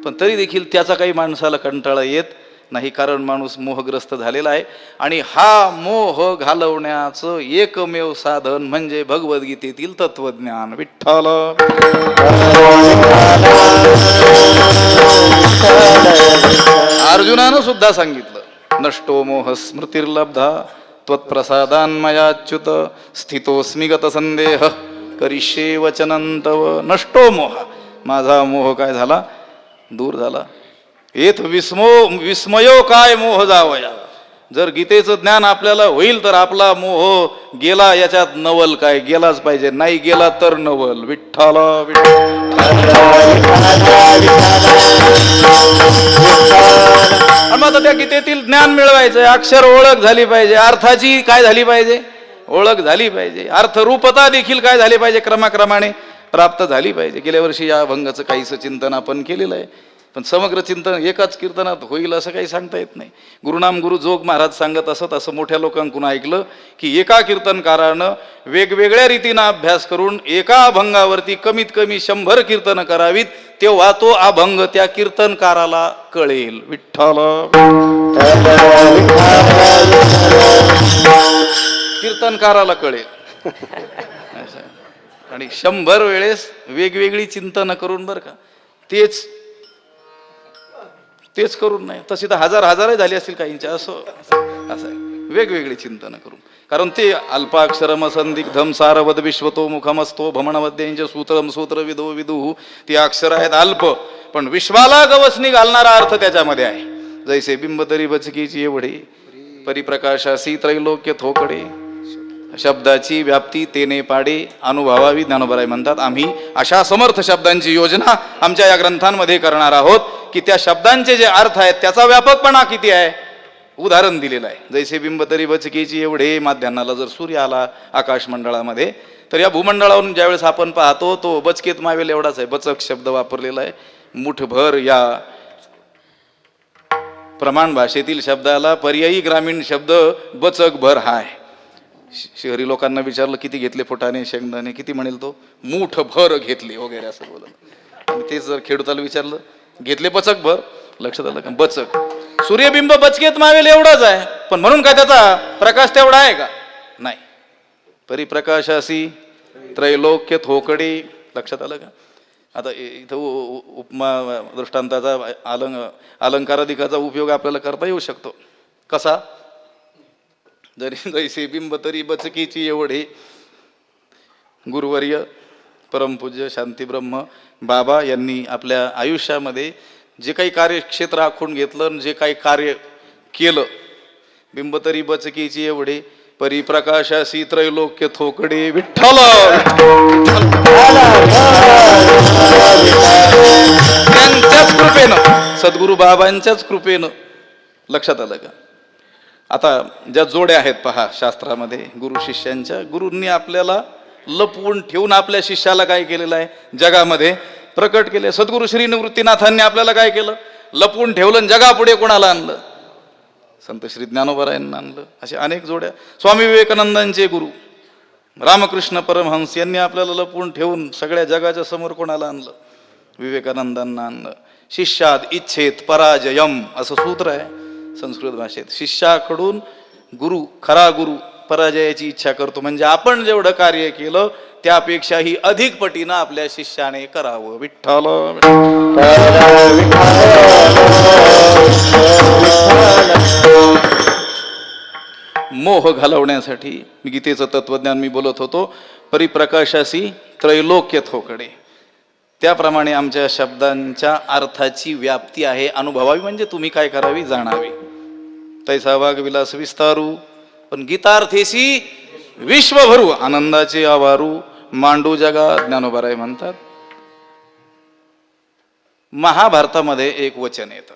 पण तरी देखील त्याचा काही माणसाला कंटाळा येत नाही, कारण माणूस मोहग्रस्त झालेला आहे. आणि हा मोह घालवण्याचं एकमेव साधन म्हणजे भगवद्गीतेतील तत्वज्ञान. विठ्ठल. अर्जुनानं सुद्धा सांगितलं, नष्टो मोह स्मृतिर्लब्धा त्वत्प्रसादान्मयाच्युत स्थितोस्मि गत संदेह करिष्ये वचनं तव. नष्टो मोह, माझा मोह काय झाला? दूर झाला. येथ विस्मयो काय मोह जावया. जर गीतेचं ज्ञान आपल्याला होईल तर आपला मोह गेला याच्यात नवल काय, गेलाच पाहिजे, नाही गेला तर नवल. विठ्ठल मग त्या गीतेतील ज्ञान मिळवायचंय, अक्षर ओळख झाली पाहिजे, अर्थाची काय झाली पाहिजे, ओळख झाली पाहिजे, अर्थरूपता देखील काय झाली पाहिजे, क्रमाक्रमाने प्राप्त झाली पाहिजे. गेल्या वर्षी या अभंगाचं काहीसं चिंतन आपण केलेलं आहे, पण समग्र चिंतन एकाच कीर्तनात होईल असं काही सांगता येत नाही. गुरुनाम गुरु जोग महाराज सांगत असत, असं मोठ्या लोकांकडून ऐकलं की एका कीर्तनकारानं वेगवेगळ्या रीतीनं अभ्यास करून एका अभंगावरती कमीत कमी 100 कीर्तन करावीत, तेव्हा तो अभंग त्या कीर्तनकाराला कळेल. विठ्ठल कीर्तनकाराला कळेल. आणि 100 वेळेस वेगवेगळी चिंतन करून बरं का, तेच करून नाही, तशी तर हजार झाली असतील काहींच्या, असं वेगवेगळी चिंतन करून. कारण ते अल्पाक्षरम संदिग्धम सारवद विश्वतो मुखमस्तो भमणवद्यांच्या सूत्रम सूत्र विदो विदुः, ती अक्षर आहेत अल्प, पण विश्वाला गवसणी घालणारा अर्थ त्याच्यामध्ये आहे. जैसे बिंब तरी बचकीची एवढे, परिप्रकाशासी त्रैलोक्य थोकडे, शब्दाची व्याप्ती तेने पाडे, अनुभवावी ज्ञानोबराय म्हणतात. आम्ही अशा समर्थ शब्दांची योजना आमच्या या ग्रंथांमध्ये करणार आहोत की त्या शब्दांचे जे अर्थ आहेत त्याचा व्यापकपणा किती आहे. उदाहरण दिलेलं आहे, जैसे बिंब तरी बचकीची एवढे, माध्यान्नाला जर सूर्य आला आकाश मंडळामध्ये तर या भूमंडळावरून ज्यावेळेस आपण पाहतो तो बचकेत मावेल एवढाच आहे. बचक शब्द वापरलेला आहे. मुठभर या प्रमाण भाषेतील शब्दाला पर्यायी ग्रामीण शब्द बचक भर हा आहे. शहरी लोकांना विचारलं किती घेतले फुटाणे शेंगदाणे, किती म्हणेल तो मूठ भर घेतले वगैरे असं बोलत. आणि तेच जर खेडूताला विचारलं घेतले बचक भर, लक्षात आलं का, बचक. सूर्यबिंब बचकेत मावेल एवढंच आहे, पण म्हणून काय त्याचा प्रकाश तेवढा आहे का, नाही. परिप्रकाशासी त्रैलोक्य थोकडे, लक्षात आलं का. आता इथं उपमा दृष्टांताचा अलंकाराधिकाचा उपयोग आपल्याला करता येऊ शकतो. कसा, जरी जैसे बिंब तरी बचकीची एवढे. गुरुवर्य परमपूज्य शांतीब्रह्म बाबा यांनी आपल्या आयुष्यामध्ये जे काही कार्यक्षेत्र आखून घेतलं, जे काही कार्य केलं, बिंब तरी बचकीची एवढे, परिप्रकाशासी त्रैलोक्य थोकडे. विठ्ठल त्यांच्याच कृपेनं, सद्गुरु बाबांच्याच कृपेनं. लक्षात आलं का. आता ज्या जोड्या आहेत पहा शास्त्रामध्ये गुरु शिष्यांच्या, गुरूंनी आपल्याला लपवून ठेवून आपल्या शिष्याला काय केलेलं आहे, जगामध्ये प्रकट केले. सद्गुरु श्री निवृत्तीनाथांनी आपल्याला काय केलं, लपवून ठेवलं, जगापुढे कोणाला आणलं, संत श्री ज्ञानोबरायांना आणलं. असे अनेक जोड्या. स्वामी विवेकानंदांचे गुरु रामकृष्ण परमहंस यांनी आपल्याला लपवून ठेवून सगळ्या जगाच्या समोर कोणाला आणलं, विवेकानंदांना आणलं. शिष्यात इच्छेत पराजयम असं सूत्र आहे संस्कृत भाषेत. शिष्याकडून गुरु, खरा गुरु पराजयाची इच्छा करतो, म्हणजे आपण जेवढं कार्य केलं त्यापेक्षाही अधिक पटीनं आपल्या शिष्याने करावं. विठ्ठल मोह घालवण्यासाठी गीतेचं तत्वज्ञान मी बोलत होतो. परिप्रकाशासी त्रैलोक्य थोकडे, त्याप्रमाणे आमच्या शब्दांच्या अर्थाची व्याप्ती आहे, अनुभवावी म्हणजे तुम्ही काय करावी, जाणावी. तैसा वाग विलास विस्तारू, पण गीतार्थेसी विश्वभरू आनंदाचे आवारू, मांडू जगा ज्ञानोबराय म्हणतात. महाभारतामध्ये एक वचन येतं,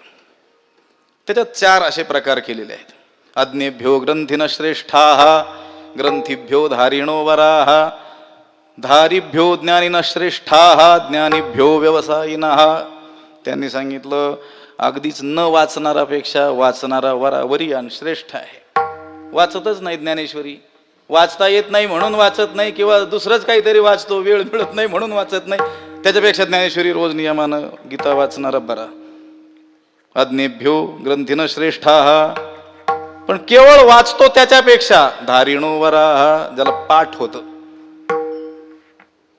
त्याच्यात 4 असे प्रकार केलेले आहेत. अज्ञेभ्यो ग्रंथिन श्रेष्ठाः, ग्रंथिभ्यो धारिणो वराः, धारिभ्यो ज्ञानिन श्रेष्ठाः, ज्ञानिभ्यो व्यवसायिनः. त्यांनी सांगितलं अगदीच न वाचणारापेक्षा वाचणारा वरियान श्रेष्ठ आहे. वाचतच नाही ज्ञानेश्वरी, वाचता येत नाही म्हणून वाचत नाही, किंवा दुसरंच काहीतरी वाचतो, वेळ मिळत नाही म्हणून वाचत नाही, त्याच्यापेक्षा ज्ञानेश्वरी रोज नियमानं गीता वाचणारा बरा. अज्ञेभ्यो ग्रंथिन श्रेष्ठाः, पण केवळ वाचतो त्याच्यापेक्षा धारिणो वराः, ज्याला पाठ होतं,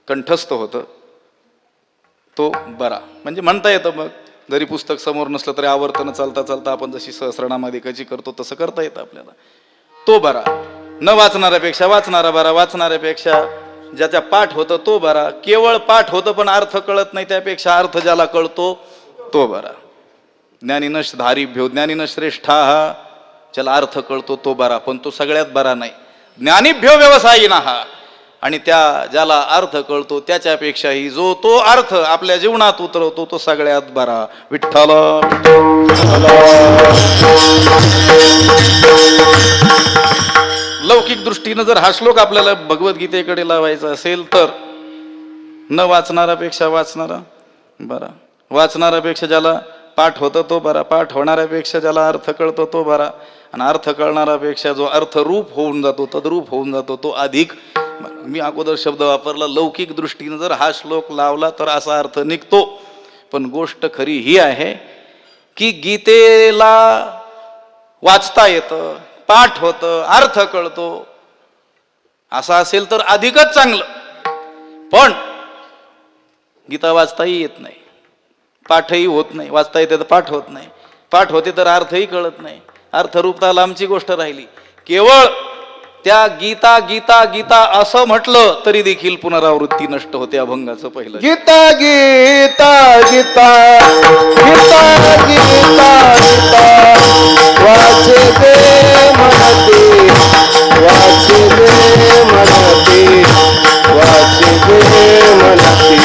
कंठस्थ होतं, तो बरा. म्हणजे म्हणता येतं, मग जरी पुस्तक समोर नसलं तरी आवर्तन चालता चालता आपण जशी सहस्रनामाधिकाची करतो तसं करता येतं आपल्याला, तो बरा. न वाचणाऱ्यापेक्षा वाचणारा बरा, वाचणाऱ्यापेक्षा ज्याच्या पाठ होतं तो बरा. केवळ पाठ होतं पण अर्थ कळत नाही, त्यापेक्षा अर्थ ज्याला कळतो तो बरा. ज्ञानिन धारिभ्यो ज्ञानिन श्रेष्ठाः, ज्याला अर्थ कळतो तो बरा, पण तो सगळ्यात बरा नाही. ज्ञानीभ्यो व्यवसायिनः, आणि त्या ज्याला अर्थ कळतो त्याच्यापेक्षाही जो तो अर्थ आपल्या जीवनात उतरवतो तो सगळ्यात बरा. विठ्ठल. लौकिक दृष्टीनं जर हा श्लोक आपल्याला भगवद्गीतेकडे लावायचा असेल तर न वाचणाऱ्यापेक्षा वाचणारा बरा, वाचणाऱ्यापेक्षा ज्याला पाठ होतं तो बरा, पाठ होणाऱ्यापेक्षा ज्याला अर्थ कळतो तो बरा, आणि अर्थ कळणाऱ्यापेक्षा जो अर्थरूप होऊन जातो, तद्रूप होऊन जातो तो अधिक. मी अगोदर शब्द वापरला, लौकिक दृष्टीनं जर हा श्लोक लावला तर असा अर्थ निघतो. पण गोष्ट खरी ही आहे की गीतेला वाचता येतं, पाठ होतं, अर्थ कळतो, असं असेल तर अधिकच चांगलं. पण गीता वाचताही येत नाही, पाठही होत नाही. वाचता येते तर पाठ होत नाही, पाठ होते तर अर्थही कळत नाही. अर्थरूपता लांबची गोष्ट राहिली. केवळ त्या गीता गीता गीता असं म्हटलं तरी देखील पुनरावृत्ती नष्ट होते. अभंगाचं पहिलं गीता गीता गीता गीता गीता गीता वाचे दे म्हणते, वाचे दे म्हणते, वाचे दे म्हणते.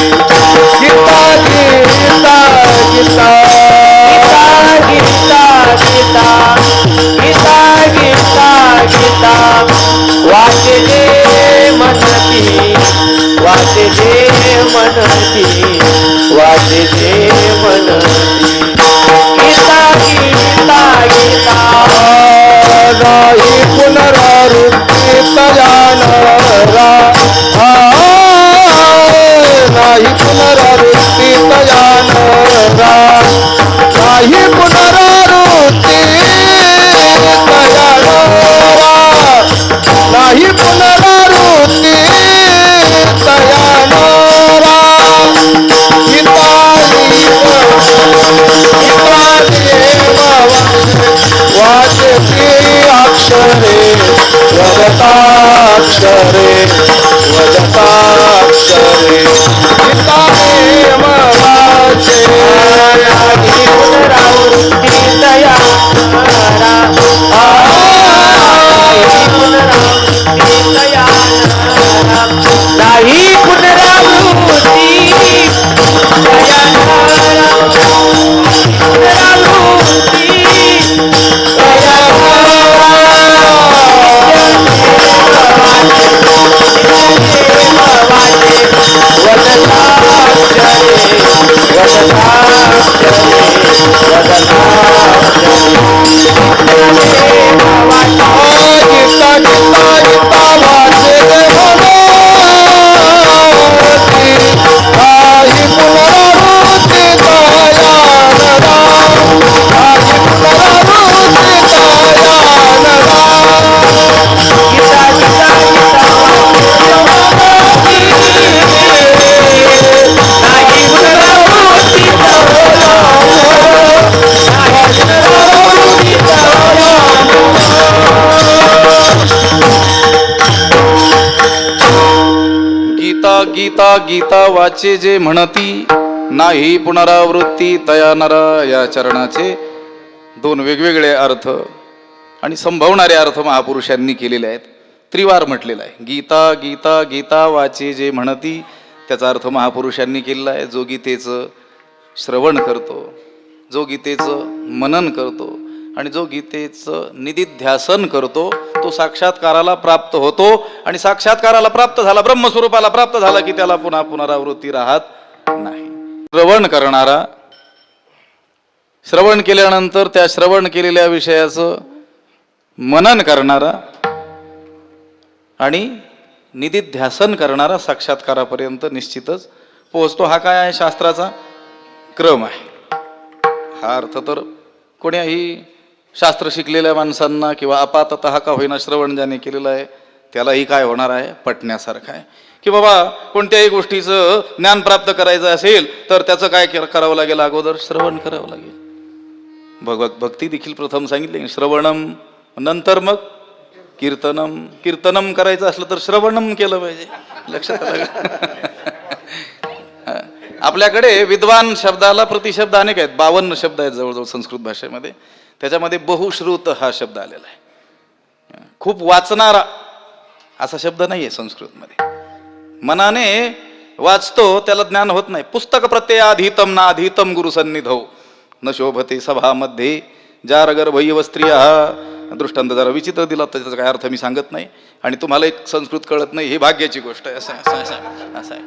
गीता गीता गीता गीता गीता गीता गीता गीता वाचे दे म्हणती, वाचे दे म्हणती, वाचे दे म्हणती. गीता गीता गीता नाही पुनरावृत्ती तयानरा, नाही पुनरावृत्ती तयानरा, नाही पुनरावृत्ती तयानरा, नाही पुनरावृत्ती तयानरा. गीता वाचती अक्षरे वदताक्षरे, वदताक्षरे. गीता वाचे पुनरावृत्ती दया पुनरावृत्ती दया नाही पुनरावृत्ती दया पुनरावृत्ती गीता गीता वाचे जे म्हणती, नाही पुनरावृत्ती तया नरा. या चरणाचे दोन वेगवेगळे अर्थ आणि संभवणारे अर्थ महापुरुषांनी केलेले आहेत. त्रिवार म्हटलेला आहे. गीता गीता गीता वाचे जे म्हणती, त्याचा अर्थ महापुरुषांनी केलेला आहे. जो गीतेचं श्रवण करतो, जो गीतेचं मनन करतो आणि जो गीतेचं निदिध्यासन करतो तो साक्षात्काराला प्राप्त होतो. आणि साक्षात्काराला प्राप्त झाला, ब्रह्मस्वरूपाला प्राप्त झाला की त्याला पुन्हा पुनरावृत्ती राहत नाही. श्रवण करणारा, श्रवण केल्यानंतर त्या श्रवण केलेल्या विषयाचं मनन करणारा आणि निदिध्यासन करणारा साक्षात्कारापर्यंत निश्चितच पोहोचतो. हा काय आहे? शास्त्राचा क्रम आहे. हा अर्थ तर कोण्याही शास्त्र शिकलेल्या माणसांना किंवा अपाततः का होईना श्रवण ज्याने केलेलं आहे त्यालाही काय होणार आहे? पटण्यासारखं आहे की बाबा कोणत्याही गोष्टीचं ज्ञान प्राप्त करायचं असेल तर त्याचं काय करावं लागेल? अगोदर श्रवण करावं लागेल. भक्ती देखील प्रथम सांगितले श्रवणम, नंतर मग कीर्तनम. कीर्तनम करायचं असलं तर श्रवणम केलं पाहिजे. लक्षात आलं? आपल्याकडे विद्वान शब्दाला प्रतिशब्द अनेक आहेत. 52 शब्द आहेत जवळजवळ संस्कृत भाषेमध्ये. त्याच्यामध्ये बहुश्रुत हा शब्द आलेला आहे. खूप वाचणारा असा शब्द नाही आहे संस्कृतमध्ये. मनाने वाचतो त्याला ज्ञान होत नाही. पुस्तक प्रत्ययाधीतम ना अधीतम गुरुसन्निधौ न शोभते सभामध्ये जारगर्भैव स्त्रिया. दृष्टांत जरा विचित्र दिला, त्याचा काय अर्थ मी सांगत नाही आणि तुम्हाला एक संस्कृत कळत नाही, ही भाग्याची गोष्ट आहे. असं आहे.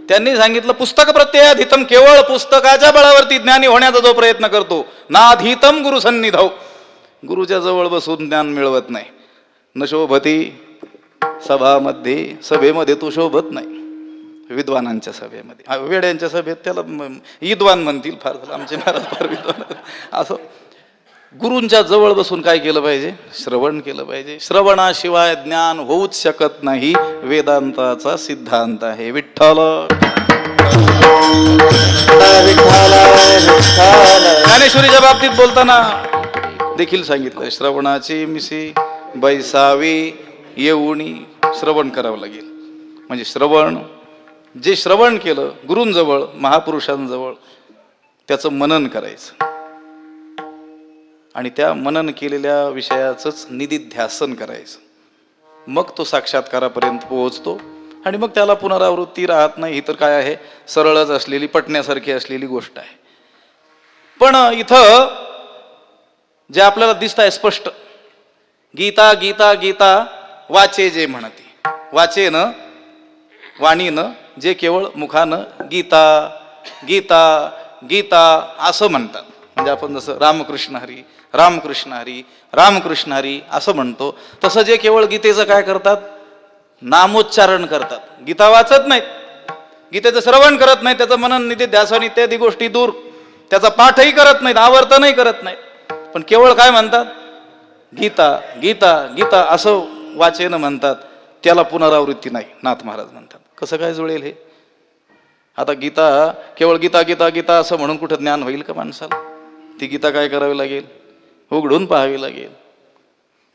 त्यांनी सांगितलं पुस्तक प्रत्ययाधीतम, केवळ पुस्तकाच्या बळावरती ज्ञानी होण्याचा जो प्रयत्न करतो, ना अधीतम गुरुसन्निधौ, गुरुच्या जवळ बसून ज्ञान मिळवत नाही. न शोभती सभामध्ये, सभेमध्ये तो शोभत नाही. विद्वानांच्या सभेमध्ये, वेड्यांच्या सभेत त्याला विद्वान म्हणतील, फार आमचे महाराज फार विद्वान. असं गुरूंच्या जवळ बसून काय केलं पाहिजे? श्रवण केलं पाहिजे. श्रवणाशिवाय ज्ञान होऊच शकत नाही, वेदांताचा सिद्धांत आहे. विठ्ठल ज्ञानेश्वरीच्या बाबतीत बोलताना देखील सांगितलं, श्रवणाची मिशी बैसावी येऊनी. श्रवण करावं लागेल. म्हणजे श्रवण, जे श्रवण केलं गुरूंजवळ, महापुरुषांजवळ, त्याचं मनन करायचं आणि त्या मनन केलेल्या विषयाचंच निदिध्यासन करायचं. मग तो साक्षात्कारापर्यंत पोहोचतो आणि मग त्याला पुनरावृत्ती राहत नाही. ही तर काय आहे, सरळच असलेली, पटण्यासारखी असलेली गोष्ट आहे. पण इथं जे आपल्याला दिसत आहे स्पष्ट, गीता गीता गीता वाचे जे म्हणते, वाचेन वाणीनं, जे केवळ मुखानं गीता गीता गीता असं म्हणतात. म्हणजे आपण जसं रामकृष्ण हरी रामकृष्ण हरी रामकृष्ण हरी असं म्हणतो, तसं जे केवळ गीतेचं काय करतात, नामोच्चारण करतात. गीता वाचत नाहीत, गीतेचं श्रवण करत नाहीत, त्याचं मनन निदिध्यासन इत्यादी गोष्टी दूर, त्याचा पाठही करत नाहीत, आवर्तनही करत नाहीत, पण केवळ काय म्हणतात, गीता गीता गीता असं वाचेनं म्हणतात. त्याला पुनरावृत्ती नाही, नाथ महाराज म्हणतात. कसं काय जुळेल हे? आता गीता केवळ गीता गीता गीता असं म्हणून कुठं ज्ञान होईल का माणसाला? ती गीता काय करावी लागेल, उघडून पाहावी लागेल,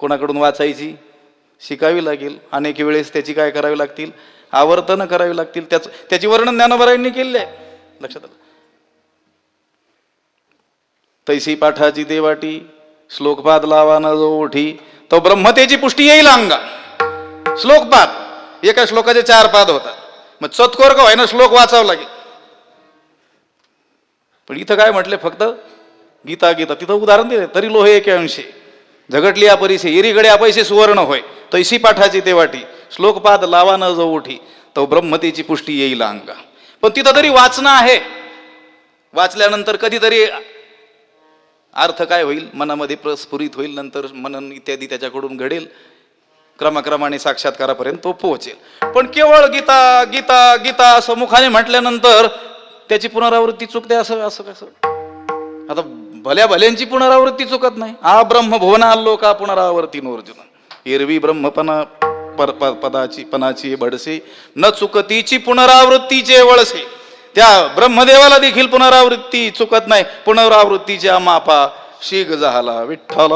कोणाकडून वाचायची शिकावी लागेल. अनेक वेळेस त्याची काय करावी लागतील, आवर्तन करावी लागतील. त्याची वर्णन ज्ञानोबरायांनी केले आहे. लक्षात आलं? तैसी पाठाची देवाटी, श्लोकपाद लावा न जो ओठी, तो ब्रह्मतेची पुष्टी येईल अंगा. श्लोकपाद, एका श्लोकाचे 4 पाद होतात. मग चतकोर का व्हायना श्लोक वाचावं लागेल. पण इथं काय म्हटले, फक्त गीता गीता. तिथं उदाहरण दिले, तरी लोहे एके अंशे झगटली अपरिसे, एरीकडे अपैसे सुवर्ण होय, तैसी पाठाची तेवाटी, श्लोकपाद लावा न जो ओठी, तो ब्रह्मतेची पुष्टी येईल अंगा. पण तिथं तरी वाचणं आहे. वाचल्यानंतर कधीतरी अर्थ काय होईल, मनामध्ये प्रस्फुरित होईल, नंतर मनन इत्यादी त्याच्याकडून घडेल, क्रमाक्रमाने साक्षात्कारापर्यंत तो पोहोचेल. पण केवळ गीता गीता गीता असं मुखाने म्हटल्यानंतर त्याची पुनरावृत्ती चुकते, असं असं कसं? आता भल्या भल्यांची पुनरावृत्ती चुकत नाही. आ ब्रह्म भुवना लोका पुनरावृत्ती नोर्जुन, एरवी ब्रह्मपणा पदाची पणाची बडसे, न चुकतीची पुनरावृत्तीचे वळसे. त्या ब्रह्मदेवाला देखील पुनरावृत्ती चुकत नाही. पुनरावृत्तीच्या मापा शीघ झाला विठ्ठल.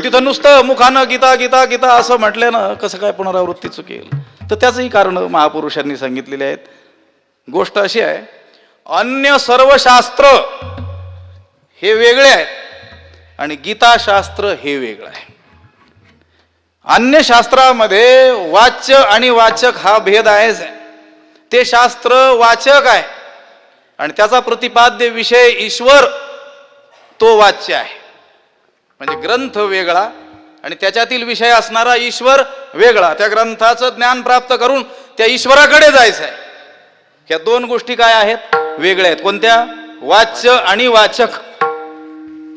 तिथं नुसतं मुखानं गीता गीता गीता असं म्हटल्यानं कसं काय पुनरावृत्ती चुकेल? तर त्याचंही कारण महापुरुषांनी सांगितलेले आहेत. गोष्ट अशी आहे, अन्य सर्व शास्त्र हे वेगळे आहेत आणि गीताशास्त्र हे वेगळं आहे. अन्य शास्त्रामध्ये वाच्य आणि वाचक हा भेद आहेच आहे. ते शास्त्र वाचक आहे आणि त्याचा प्रतिपाद्य विषय ईश्वर तो वाच्य आहे. म्हणजे ग्रंथ वेगळा आणि त्याच्यातील विषय असणारा ईश्वर वेगळा. त्या ग्रंथाचं ज्ञान प्राप्त करून त्या ईश्वराकडे जायचं आहे. ह्या 2 गोष्टी काय आहेत, वेगळ्या आहेत. कोणत्या? वाच्य आणि वाचक.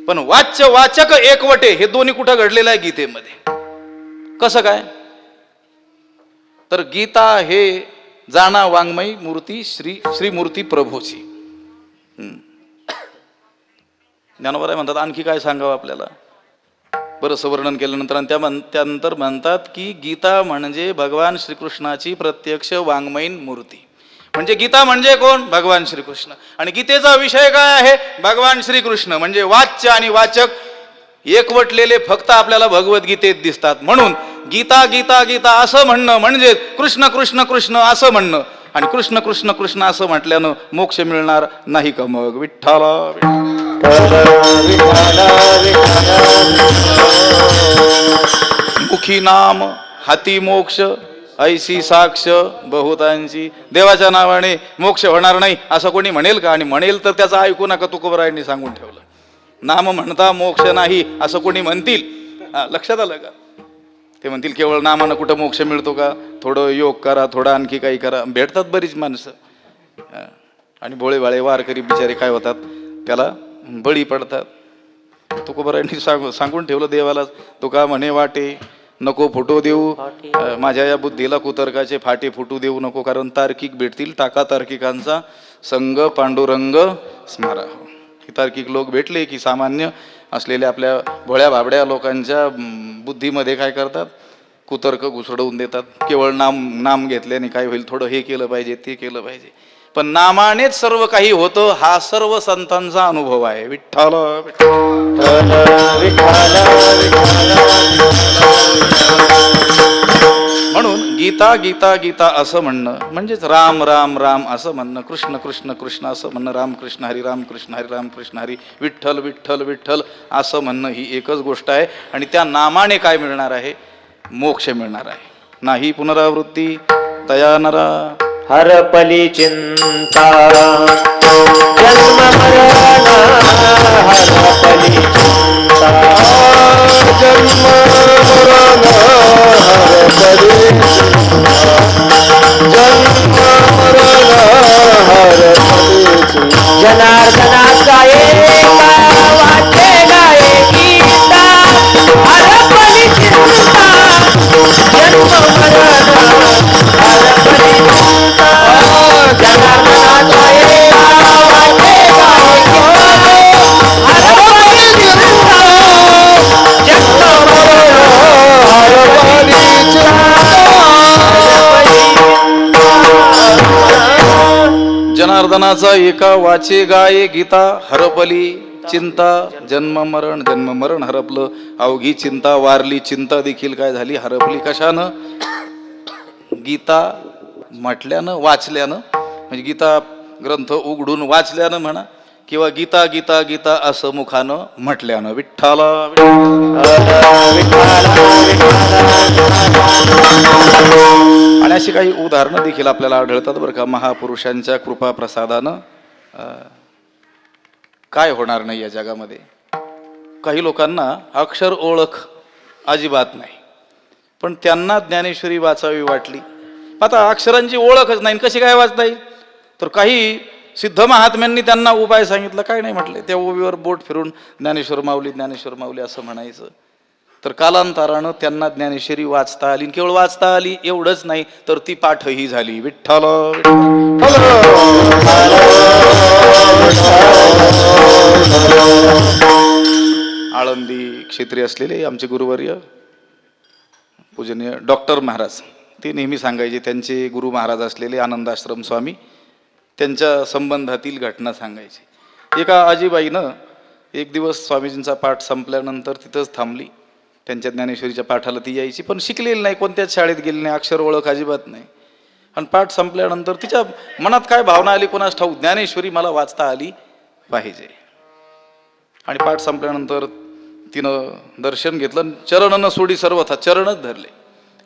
पण वाच्य वाचक एकवटे हे दोन्ही कुठं घडलेलं आहे गीतेमध्ये. कसं काय? तर गीता हे जाणा वाङ्मयी मूर्ती श्री मूर्ती प्रभूची. ज्ञानोबराय म्हणतात आणखी काय सांगावं आपल्याला. बरंचसं वर्णन केल्यानंतर आणि त्यानंतर म्हणतात की गीता म्हणजे भगवान श्रीकृष्णाची प्रत्यक्ष वाङ्मयीन मूर्ती. म्हणजे गीता म्हणजे कोण? भगवान श्रीकृष्ण. आणि गीतेचा विषय काय आहे? भगवान श्रीकृष्ण. म्हणजे वाच्य आणि वाचक एकवटलेले फक्त आपल्याला भगवद्गीतेत दिसतात. म्हणून गीता गीता गीता असं म्हणणं म्हणजे कृष्ण कृष्ण कृष्ण असं म्हणणं आणि कृष्ण कृष्ण कृष्ण असं म्हटल्यानं मोक्ष मिळणार नाही का मग? विठ्ठला मुखी नाम हाती मोक्ष ऐशी साक्ष बहुतांची. देवाच्या नावाने मोक्ष होणार नाही असं कोणी म्हणेल का? आणि म्हणेल तर त्याचं ऐकू नका, तुकोबरायांनी सांगून ठेवलं. नाम म्हणता मोक्ष नाही असं कोणी म्हणतील, लक्षात आलं का? ते म्हणतील केवळ नामानं कुठं मोक्ष मिळतो का? थोडं योग करा, थोडं आणखी काही करा. भेटतात बरीच माणसं, आणि भोळे भाळे वारकरी बिचारे काय होतात, त्याला बळी पडतात. तुकोबरायांनी सांगून ठेवलं देवाला, तुका म्हणे वाटे नको फुटू देऊ, माझ्या या बुद्धीला कुतर्काचे फाटे फुटू देऊ नको, कारण तार्किक भेटतील, टाका तार्किकांचा संग पांडुरंग स्मारा. ही तार्किक लोक भेटले की सामान्य असलेल्या आपल्या भोळ्या भाबड्या लोकांच्या बुद्धीमध्ये काय करतात, कुतर्क घुसडवून देतात. केवळ नाम घेतल्याने काय होईल, थोडं हे केलं पाहिजे, ते केलं पाहिजे, पण नामानेच सर्व काही होतं हा सर्व संतांचा अनुभव आहे. विठ्ठल म्हणून गीता गीता गीता असं म्हणणं म्हणजेच राम राम राम असं म्हणणं, कृष्ण कृष्ण कृष्ण असं म्हणणं, राम कृष्ण हरी राम कृष्ण हरी राम कृष्ण हरी, विठ्ठल विठ्ठल विठ्ठल असं म्हणणं ही एकच गोष्ट आहे. आणि त्या नामाने काय मिळणार आहे? मोक्ष मिळणार आहे. नाही पुनरावृत्ती तया नरा हरपली चिंता जन्म मरण, हरपली चिंता जन्म मरण हरपली जन्म मरण हरपली. जनार्दनाचा एका वाचेला गीता, हरपली चिंता जन्म मरण हरपली चिंता. जनार्दनाचा एका वाचेला गीता, हरपली चिंता जन्म मरण हरपली जनार्दनाचा एका वाचे गाये गीता, हरपली चिंता जन्म मरण हरपलं. अवघी चिंता वारली, चिंता देखील काय झाली, हरपली. कशानं? गीता म्हटल्यानं, वाचल्यानं, म्हणजे गीता ग्रंथ उघडून वाचल्यानं म्हणा, किंवा गीता गीता गीता असं मुखानं म्हटल्यानं. विठ्ठला आणि अशी काही उदाहरणं देखील आपल्याला आढळतात बरं का. महापुरुषांच्या कृपा प्रसादानं काय होणार नाही या जगामध्ये. काही लोकांना अक्षर ओळख अजिबात नाही, पण त्यांना ज्ञानेश्वरी वाचावी वाटली. आता अक्षरांची ओळखच नाही, कशी काय वाचता येईल? तर काही सिद्ध महात्म्यांनी त्यांना उपाय सांगितलं. काय नाही म्हटले, त्या ओवीवर बोट फिरून ज्ञानेश्वर माऊली असं म्हणायचं. तर कालांतरानं त्यांना ज्ञानेश्वरी वाचता आली. केवळ वाचता आली एवढंच नाही, तर ती पाठही झाली. विठ्ठल आळंदी क्षेत्री असलेले आमचे गुरुवर्य पूजनीय डॉक्टर महाराज, ते नेहमी सांगायचे, त्यांचे गुरु महाराज असलेले आनंदाश्रम स्वामी, त्यांच्या संबंधातील घटना सांगायची. एका आजीबाईनं एक दिवस स्वामीजींचा पाठ संपल्यानंतर तिथंच थांबली. त्यांच्या ज्ञानेश्वरीच्या पाठाला ती यायची, पण शिकलेली नाही, कोणत्याच शाळेत गेली नाही, अक्षर ओळख अजिबात नाही. आणि पाठ संपल्यानंतर तिच्या मनात काय भावना आली कोणास ठाऊक, ज्ञानेश्वरी मला वाचता आली पाहिजे. आणि पाठ संपल्यानंतर तिनं दर्शन घेतलं, चरण न सोडी सर्वथा, चरणच धरले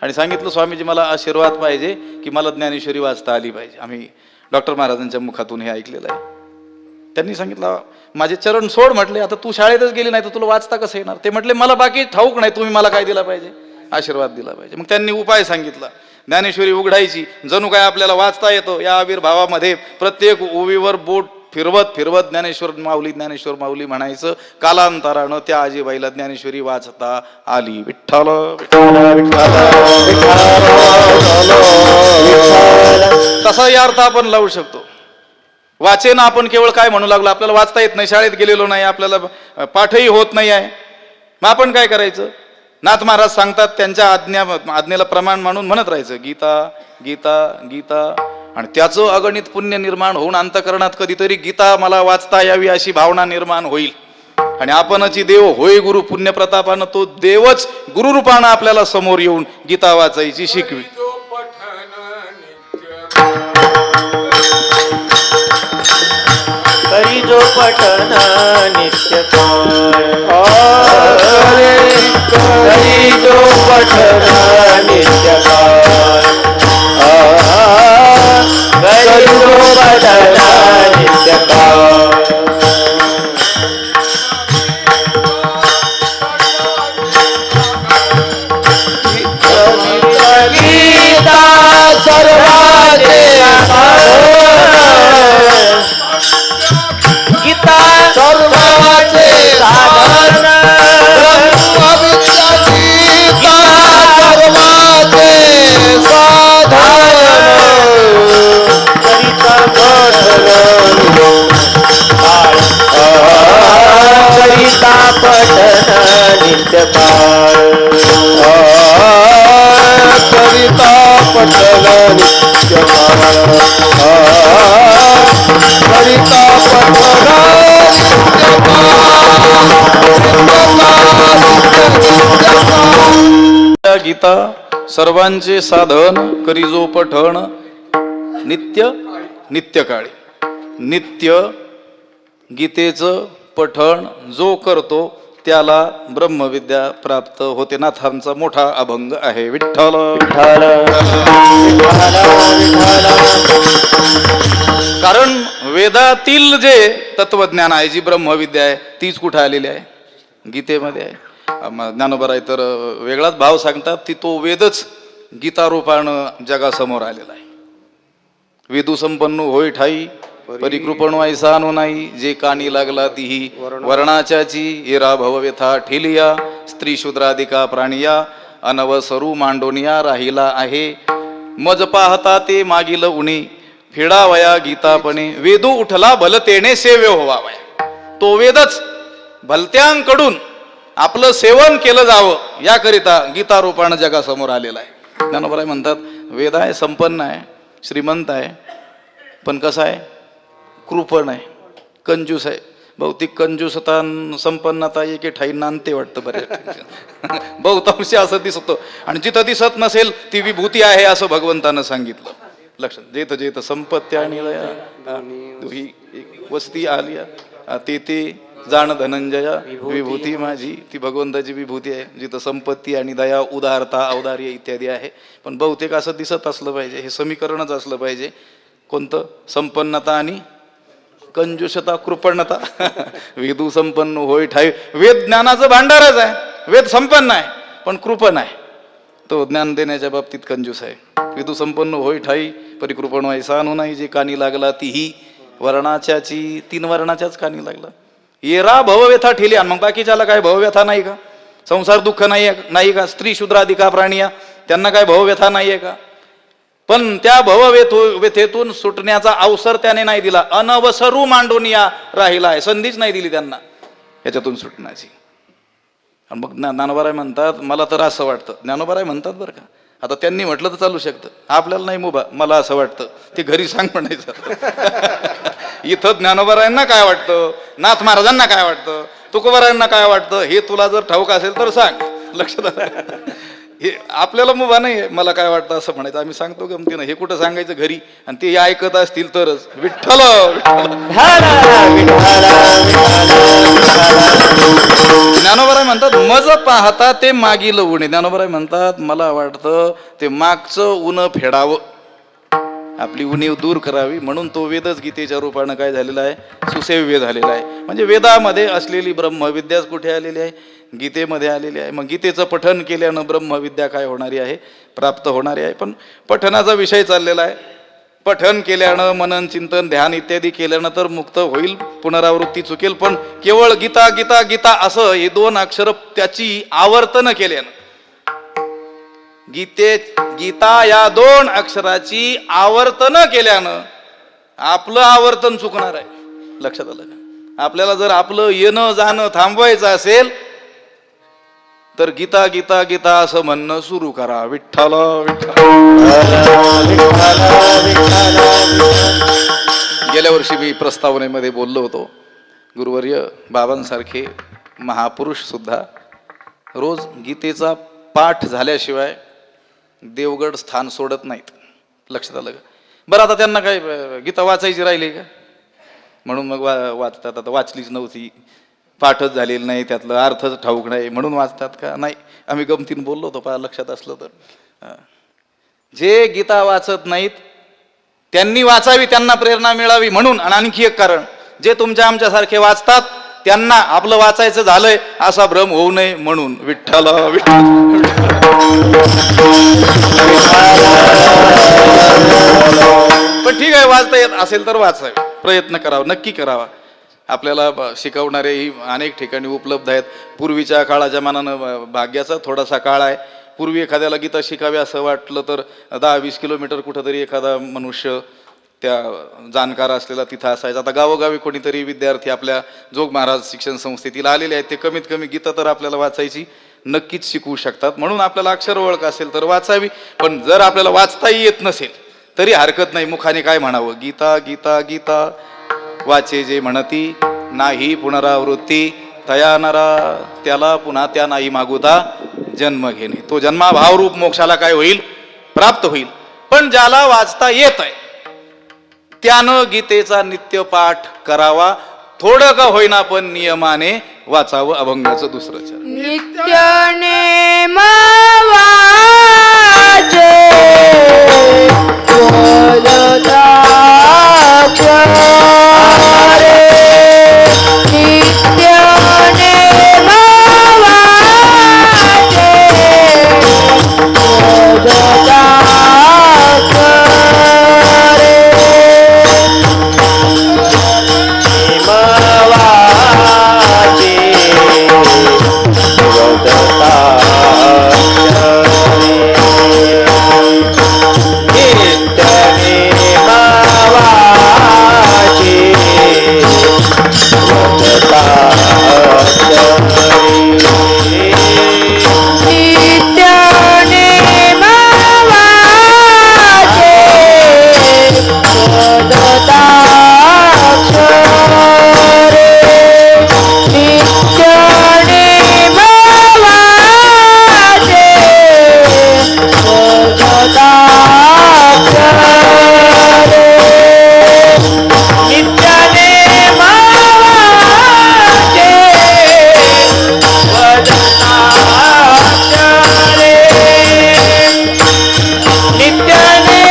आणि सांगितलं, स्वामीजी मला आशीर्वाद पाहिजे की मला ज्ञानेश्वरी वाचता आली पाहिजे. आम्ही डॉक्टर महाराजांच्या मुखातून हे ऐकलेलं आहे. त्यांनी सांगितलं, माझे चरण सोड म्हटले, आता तू शाळेतच गेली नाही तर तुला वाचता कसं येणार? ते म्हटले, मला बाकी ठाऊक नाही, तुम्ही मला काय दिला पाहिजे? आशीर्वाद दिला पाहिजे. मग त्यांनी उपाय सांगितला, ज्ञानेश्वरी उघडायची, जणू काय आपल्याला वाचता येतो. या आविर्भावामध्ये प्रत्येक ओवीवर बोट फिरवत ज्ञानेश्वर माऊली म्हणायचं. कालांतरानं त्या आजीबाईला ज्ञानेश्वरी वाचता आली. विठ्ठल तसा अर्थ आपण लावू शकतो. वाचेना आपण केवळ काय म्हणू लागलो, आपल्याला वाचता येत नाही, शाळेत गेलेलो नाही, आपल्याला पाठही होत नाही आहे. मग आपण काय करायचं? नाथ महाराज सांगतात, त्यांच्या आज्ञेला प्रमाण मानून म्हणत राहायचं, गीता गीता गीता. आणि त्याचं अगणित पुण्य निर्माण होऊन अंतकरणात कधीतरी गीता मला वाचता यावी अशी भावना निर्माण होईल. आणि आपणची देव होय गुरु पुण्य प्रतापानं, तो देवच गुरुरूपानं आपल्याला समोर येऊन गीता वाचायची शिकवी. जो पठन नित्य करी जो पठन नित्य करी जो पठन नित्य गीता सर्वाचे गीता सर्वाचे साधन ब्रह्मविद्या गीता सर्वाचे साधन करिता करिता पठन नित्य करिता पठन नित्य करिता त्या गीता सर्वांचे साधन करी जो पठण नित्य नित्यकाळी. नित्य गीतेचं पठण जो करतो त्याला ब्रह्मविद्या प्राप्त होते. नाथांचा मोठा अभंग आहे. विठ्ठल विठ्ठल विठ्ठल कारण वेदातील जे तत्वज्ञान आहे, जी ब्रह्मविद्या आहे, तीच कुठे आलेली आहे? गीतेमध्ये आहे. ज्ञानोबा तर वेगळाच भाव सांगतात की तो वेदच गीतारूपानं जगासमोर आलेला आहे. वेदू संपन्न होय ठाई परिकृपण व्हायचा नो नाही, जे कानी लागला तीही वर्णाच्याची येरा भवव्यथा ठेलिया, स्त्री शूद्रादिका प्राणिया अनवसरू मांडोनिया राहिला आहे. मज पाहता ते मागील उणी फेडावया गीतापणे, वेदू उठला भलतेने सेव्य व्हावया. तो वेदच भलत्यांकडून आपलं सेवन केलं जावं याकरिता गीतारूपानं जगासमोर आलेला आहे. ज्ञानोबा म्हणतात वेद आहे, संपन्न आहे, श्रीमंत आहे, पण कसं आहे? कृपण आहे, कंजूस आहे. भौतिक कंजूसता संपन्नता एके ठाई नांदते वाटतं बऱ्याच बहुतांशी असं दिसतं. आणि जिथं दिसत नसेल ती विभूती आहे असं भगवंतानं सांगितलं. लक्षात जेथ जेथ संपत्ती आणि ही वस्ती आलिया ते जाण धनंजया विभूती माझी. ती भगवंताची विभूती आहे, जिथं संपत्ती आणि दया उदारता औदार्य इत्यादी आहे. पण बहुतेक असं दिसत असलं पाहिजे, हे समीकरणच असलं पाहिजे. कोणतं? संपन्नता आणि कंजूषता, कृपणता. वेदू संपन्न होय ठाई. वेद ज्ञानाचं भांडारच आहे, वेद संपन्न आहे पण कृपण आहे. तो ज्ञान देण्याच्या बाबतीत कंजूस आहे. वेदू संपन्न होय ठाई परिकृपण व्हायचा नो नाही, जे कानी लागला तीही वर्णाच्याची. 3 वर्णाच्याच कानी लागला. येरा भवव्यथा ठेलिया. मग बाकीच्याला काय भवव्यथा नाही का? संसार दुःख नाही का? स्त्री शूद्रादिका प्राणिया त्यांना काय भवव्यथा नाहीये का? पण त्या भवव्यथेतून सुटण्याचा अवसर त्याने नाही दिला. अनवसरू मांडोनिया राहिला आहे, संधीच नाही दिली त्यांना याच्यातून सुटण्याची. आणि मग ज्ञानोबा म्हणतात मला तर असं वाटतं. ज्ञानोबा म्हणतात बरं का, आता त्यांनी म्हटलं तर चालू शकतं, आपल्याला नाही मुभा, मला असं वाटतं. ते घरी सांग म्हणायचं. इथं ज्ञानोबारायांना काय वाटतं, नाथ महाराजांना काय वाटतं, तुकोबारायांना काय वाटतं, हे तुला जर ठाऊक असेल तर सांग. लक्षात आलं? हे आपल्याला मुभा नाही मला काय वाटतं असं म्हणायचं. आम्ही सांगतो गमतीनं, हे कुठं सांगायचं घरी, आणि ते ऐकत असतील तरच. विठ्ठल ज्ञानोबा म्हणतात मज पाहता ते मागील उणे. ज्ञानोबा म्हणतात मला वाटतं ते मागचं ऊन फेडावं, आपली उणीव दूर करावी, म्हणून तो वेदच गीतेच्या रूपानं काय झालेला आहे? सुसेव्य झालेला आहे. म्हणजे वेदामध्ये असलेली ब्रह्मविद्याच कुठे आलेली आहे? गीतेमध्ये आलेली आहे. मग गीतेचं पठन केल्यानं ब्रह्मविद्या काय होणारी आहे? प्राप्त होणारी आहे. पण पठनाचा विषय चाललेला आहे. पठन केल्यानं, मनन चिंतन ध्यान इत्यादी केल्यानं तर मुक्त होईल, पुनरावृत्ती चुकेल. पण केवळ गीता गीता गीता असं हे 2 अक्षर त्याची आवर्तन केल्यानं, गीता या 2 अक्षराची आवर्तन केल्यानं आपलं आवर्तन चुकणार आहे. लक्षात आलं का? आपल्याला जर आपलं येणं जाणं थांबवायचं असेल तर गीता गीता गीता असं म्हणणं सुरू करा. विठ्ठल विठ्ठल. गेल्या वर्षी मी प्रस्तावनेमध्ये बोललो होतो, गुरुवर्य बाबांसारखे महापुरुष सुद्धा रोज गीतेचा पाठ झाल्याशिवाय देवगड स्थान सोडत नाहीत. लक्षात आलं का? बरं आता त्यांना काय गीता वाचायची राहिली का? म्हणून मग वाचतात. आता वाचलीच नव्हती, पाठच झालेली नाही, त्यातलं अर्थच ठाऊक नाही म्हणून वाचतात का? नाही, आम्ही गमतीनं बोललो होतो पहा, लक्षात असलं तर. जे गीता वाचत नाहीत त्यांनी वाचावी, त्यांना प्रेरणा मिळावी म्हणून. आणि आणखी एक कारण, जे तुमच्या आमच्यासारखे वाचतात त्यांना आपलं वाचायचं झालंय असा भ्रम होऊ नये म्हणून. विठ्ठल पण ठीक आहे, वाचता येत असेल तर वाचावे, प्रयत्न करावा, नक्की करावा. आपल्याला शिकवणारेही अनेक ठिकाणी उपलब्ध आहेत. पूर्वीच्या काळाच्या मानानं भाग्याचा थोडासा काळ आहे. पूर्वी एखाद्याला गीता शिकावी असं वाटलं तर 10-20 किलोमीटर कुठंतरी एखादा मनुष्य त्या जाणकार असलेला तिथं असायचा. आता गावोगावी कोणीतरी विद्यार्थी आपल्या जोग महाराज शिक्षण संस्थेतील आलेले आहेत, ते कमीत कमी गीता तर आपल्याला वाचायची नक्कीच शिकवू शकतात. म्हणून आपल्याला अक्षर ओळख असेल तर वाचावी. पण जर आपल्याला वाचताही येत नसेल तरी हरकत नाही, मुखाने काय म्हणावं, गीता गीता गीता वाचे जे म्हणती, नाही पुनरावृत्ती तया नरा, त्याला पुन्हा त्या नाही मागुता जन्म घेणे. तो जन्माभावरूप मोक्षाला काय होईल, प्राप्त होईल. पण ज्याला वाचता येत आहे त्यानं गीतेचा नित्य पाठ करावा, थोडं का होईना पण नियमाने वाचावं. अभंगाचं दुसरं चरण. नित्याने वाचे बोलता रे, नित्याने वाचे बोलता रे. वाचे वदता नित्यने वाचे वदता नित्याने वाचे बोलता रे, नित्याने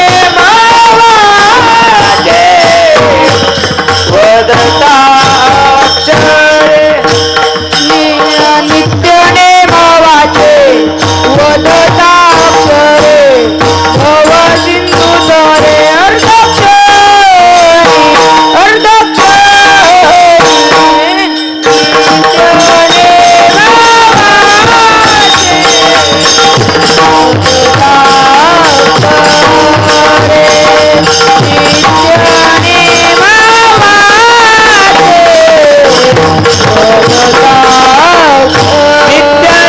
वाचे बोलता रे, नित्याने वाचे वदता रे, नित्याने वाचे वदता नित्याने वाचे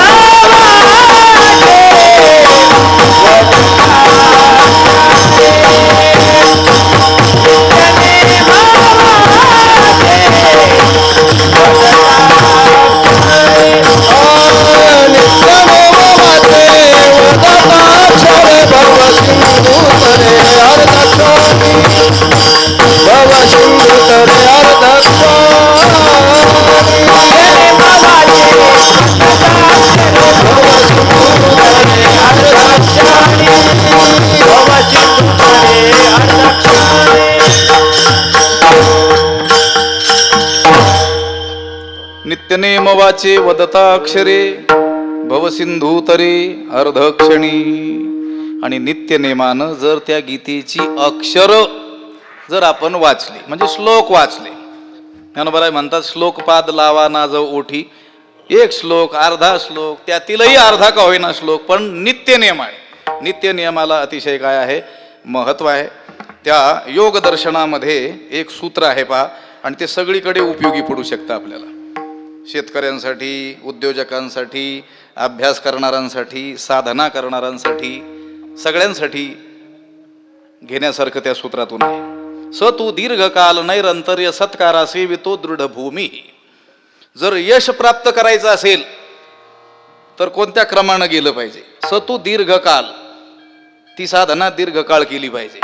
वदता भव सिंधू तरे नित्यनेम वाचे वदता अक्षरे भवसिंधू तरे अर्धक्षणी. आणि नित्यनेमानं जर त्या गीतेची अक्षर जर आपण वाचली, म्हणजे श्लोक वाचले, ज्ञानोबराय म्हणतात श्लोकपाद लावा ना जो ओठी, एक श्लोक अर्धा श्लोक, त्यातीलही अर्धा का होईना श्लोक, पण नित्यनेम आहे. नित्यनियमाला अतिशय काय आहे, महत्व आहे. त्या योग दर्शनामध्ये एक सूत्र आहे पहा, आणि ते सगळीकडे उपयोगी पडू शकतं आपल्याला. शेतकऱ्यांसाठी, उद्योजकांसाठी, अभ्यास करणाऱ्यांसाठी, साधना करणाऱ्यांसाठी, सगळ्यांसाठी घेण्यासारखं त्या सूत्रातून आहे. स तू दीर्घकाल नैरंतर्य सत्कारा सेवितो दृढ भूमी. जर यश प्राप्त करायचं असेल तर कोणत्या क्रमानं गेलं पाहिजे? स तू दीर्घकाल, ती साधना दीर्घकाळ केली पाहिजे,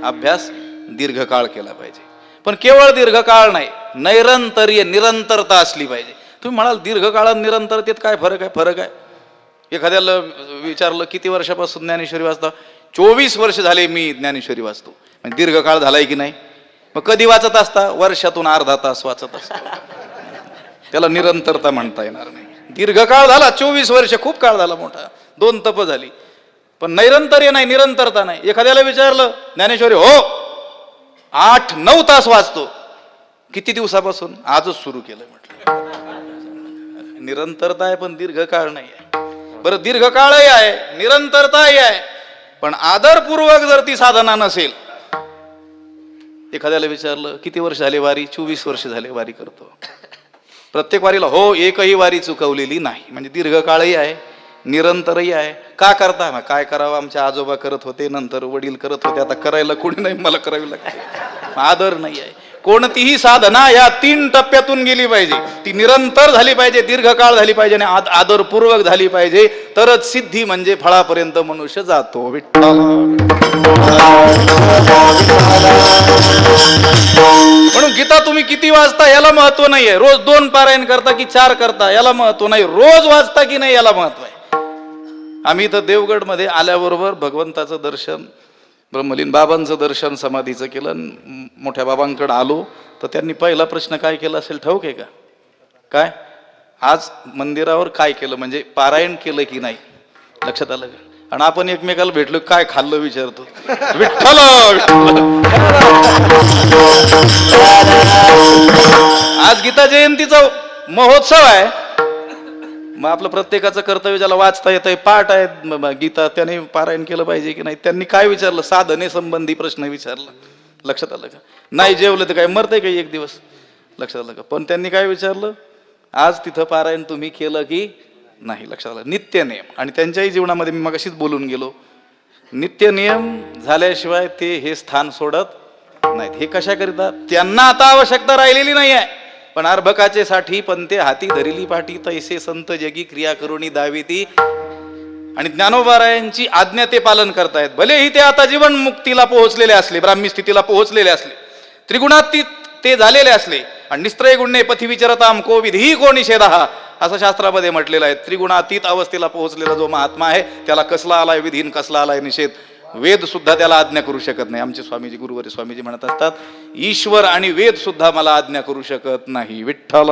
अभ्यास दीर्घकाळ केला पाहिजे. पण केवळ दीर्घकाळ नाही, नैरंतर्य निरंतरता असली पाहिजे. तुम्ही म्हणाल दीर्घकाळात निरंतरतेत काय फरक आहे? फरक आहे. एखाद्याला विचारलं किती वर्षापासून ज्ञानेश्वरी वाचता? 24 वर्ष झाले मी ज्ञानेश्वरी वाचतो. म्हणजे दीर्घकाळ झालाय की नाही? मग कधी वाचत असता? वर्षातून अर्धा तास वाचत असतो. त्याला निरंतरता म्हणता येणार नाही. दीर्घकाळ झाला, 24 वर्ष खूप काळ झाला मोठा, 2 तप झाली, पण नैरंतर्य नाही, निरंतरता नाही. एखाद्याला विचारलं ज्ञानेश्वरी, हो 8-9 तास वाचतो. किती दिवसापासून? आजच सुरू केलं. म्हटलं निरंतरता आहे पण दीर्घकाळ नाही आहे. बरं, दीर्घकाळही आहे, निरंतरताही आहे, पण आदरपूर्वक जर ती साधना नसेल. एखाद्याला विचारलं किती वर्ष झाले वारी? 24 वर्ष झाले वारी करतो. प्रत्येक वारीला हो, एकही वारी चुकवलेली नाही. म्हणजे दीर्घकाळही आहे, निरंतरही आहे. का करता? काय करावं, आमच्या आजोबा करत होते, नंतर वडील करत होते, आता करायला कोणी नाही, मला करावी लागते. आदर नाही आहे. कोणतीही साधना या 3 टप्प्यातून गेली पाहिजे. ती निरंतर झाली पाहिजे, दीर्घकाळ झाली पाहिजे आणि आदरपूर्वक झाली पाहिजे. तरच सिद्धी म्हणजे फळापर्यंत मनुष्य जातो. विठ्ठल. म्हणून गीता तुम्ही किती वाचता याला महत्व नाहीये. रोज 2 पारायण करता की 4 करता याला महत्व नाही. रोज वाचता की नाही याला महत्व आहे. आम्ही इथं देवगड मध्ये आल्याबरोबर भगवंताचं दर्शन, ब्रह्मलीन बाबांचं दर्शन समाधीचं केलं. मोठ्या बाबांकडे आलो तर त्यांनी पहिला प्रश्न काय केला असेल ठाऊक आहे का? काय? आज मंदिरावर काय केलं, म्हणजे पारायण केलं की नाही. लक्षात आलं का? आणि आपण एकमेकाला भेटलो, काय खाल्लं विचारतो. विठ्ठल. आज गीता जयंतीचा महोत्सव आहे. मग आपलं प्रत्येकाचं कर्तव्य, ज्याला वाचता येत आहे, पाठ आहे गीता, त्याने पारायण केलं पाहिजे की नाही. त्यांनी काय विचारलं? साधने संबंधी प्रश्न विचारला. लक्षात आलं का? नाही जेवलं तर काय मरतंय का एक दिवस? लक्षात आलं का? पण त्यांनी काय विचारलं? आज तिथं पारायण तुम्ही केलं की नाही? लक्षात आलं? नित्य नियम. आणि त्यांच्याही जीवनामध्ये मी मगाशीच बोलून गेलो, नित्य नियम झाल्याशिवाय ते हे स्थान सोडत नाहीत. हे कशाकरिता? त्यांना आता आवश्यकता राहिलेली नाही आहे, पण अर्भकाचे साठी पंते हाती धरिली पाठी, तैसे संत जगी क्रिया करुणी दाविती. आणि ज्ञानोबारायांची आज्ञा ते पालन करतायत. भलेही ते आता जीवन मुक्तीला पोहोचलेले असले, ब्राह्मी स्थितीला पोहोचलेले असले, त्रिगुणातीत ते झालेले असले, आणि निस्त्रय गुणे पथी विचरताम को विधी को निषेधः असं शास्त्रामध्ये म्हटलेलं आहे. त्रिगुणातीत अवस्थेला पोहोचलेला जो महात्मा आहे त्याला कसला आलाय विधीन, कसला आलाय निषेध. वेद सुद्धा त्याला आज्ञा करू शकत नाही. आमचे स्वामीजी, गुरुवारी स्वामीजी म्हणत असतात, ईश्वर आणि वेद सुद्धा मला आज्ञा करू शकत नाही. विठ्ठल.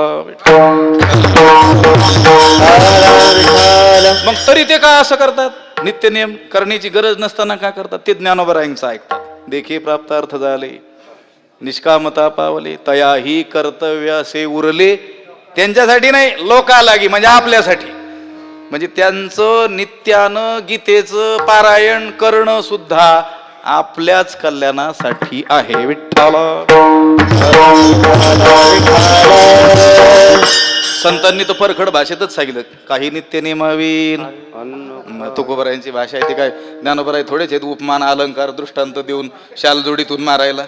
मग तरी ते का असं करतात? नित्य नियम करण्याची गरज नसताना का करतात? ते ज्ञानोबारायांचं ऐकतात. देखे प्राप्तार्थ झाले, निष्कामता पावले, तयाही कर्तव्य असे उरले. त्यांच्यासाठी नाही, लोकालागी, म्हणजे आपल्यासाठी. म्हणजे त्यांचं नित्यानं गीतेचं पारायण करणं सुद्धा आपल्याच कल्याणासाठी आहे. विठ्ठल. संतांनी तो परखड भाषेतच सांगितलं, काही नित्य नियमावीन. तुकोबरायांची भाषा आहे ती काय, ज्ञानोबराय थोडेच आहेत उपमान अलंकार दृष्टांत देऊन शालजोडीतून मारायला.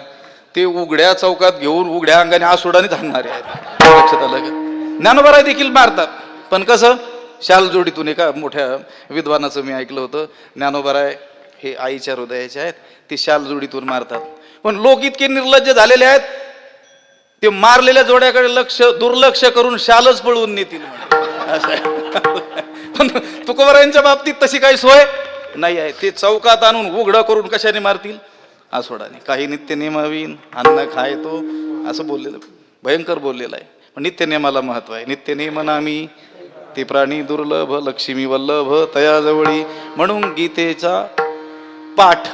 ते उघड्या चौकात घेऊन उघड्या अंगाने आसुडाने धाडणारे आहेत. लक्षात आलं का? ज्ञानोबराय देखील मारतात, पण कसं? शाल जोडीतून. एका मोठ्या विद्वानाचं मी ऐकलं होतं, ज्ञानोबराय हे आईच्या हृदयाचे आहेत, ते शाल जोडीतून मारतात. पण लोक इतके निर्लज्ज झालेले आहेत, ते मारलेल्या जोड्याकडे दुर्लक्ष करून शालच पळवून नेतील. पण तुकोबरायांच्या बाबतीत तशी काही सोय नाही आहे. ते चौकात आणून उघडं करून कशाने मारतील? आसोडाने. काही नित्य नियमावीन अन्न खाय तो, असं बोललेलं, भयंकर बोललेलं आहे. पण नित्य नियमाला महत्व आहे. नित्य नियम नामी ते प्राणी दुर्लभ, लक्ष्मी वल्लभ तयाजवळी. म्हणून गीतेचा पाठ,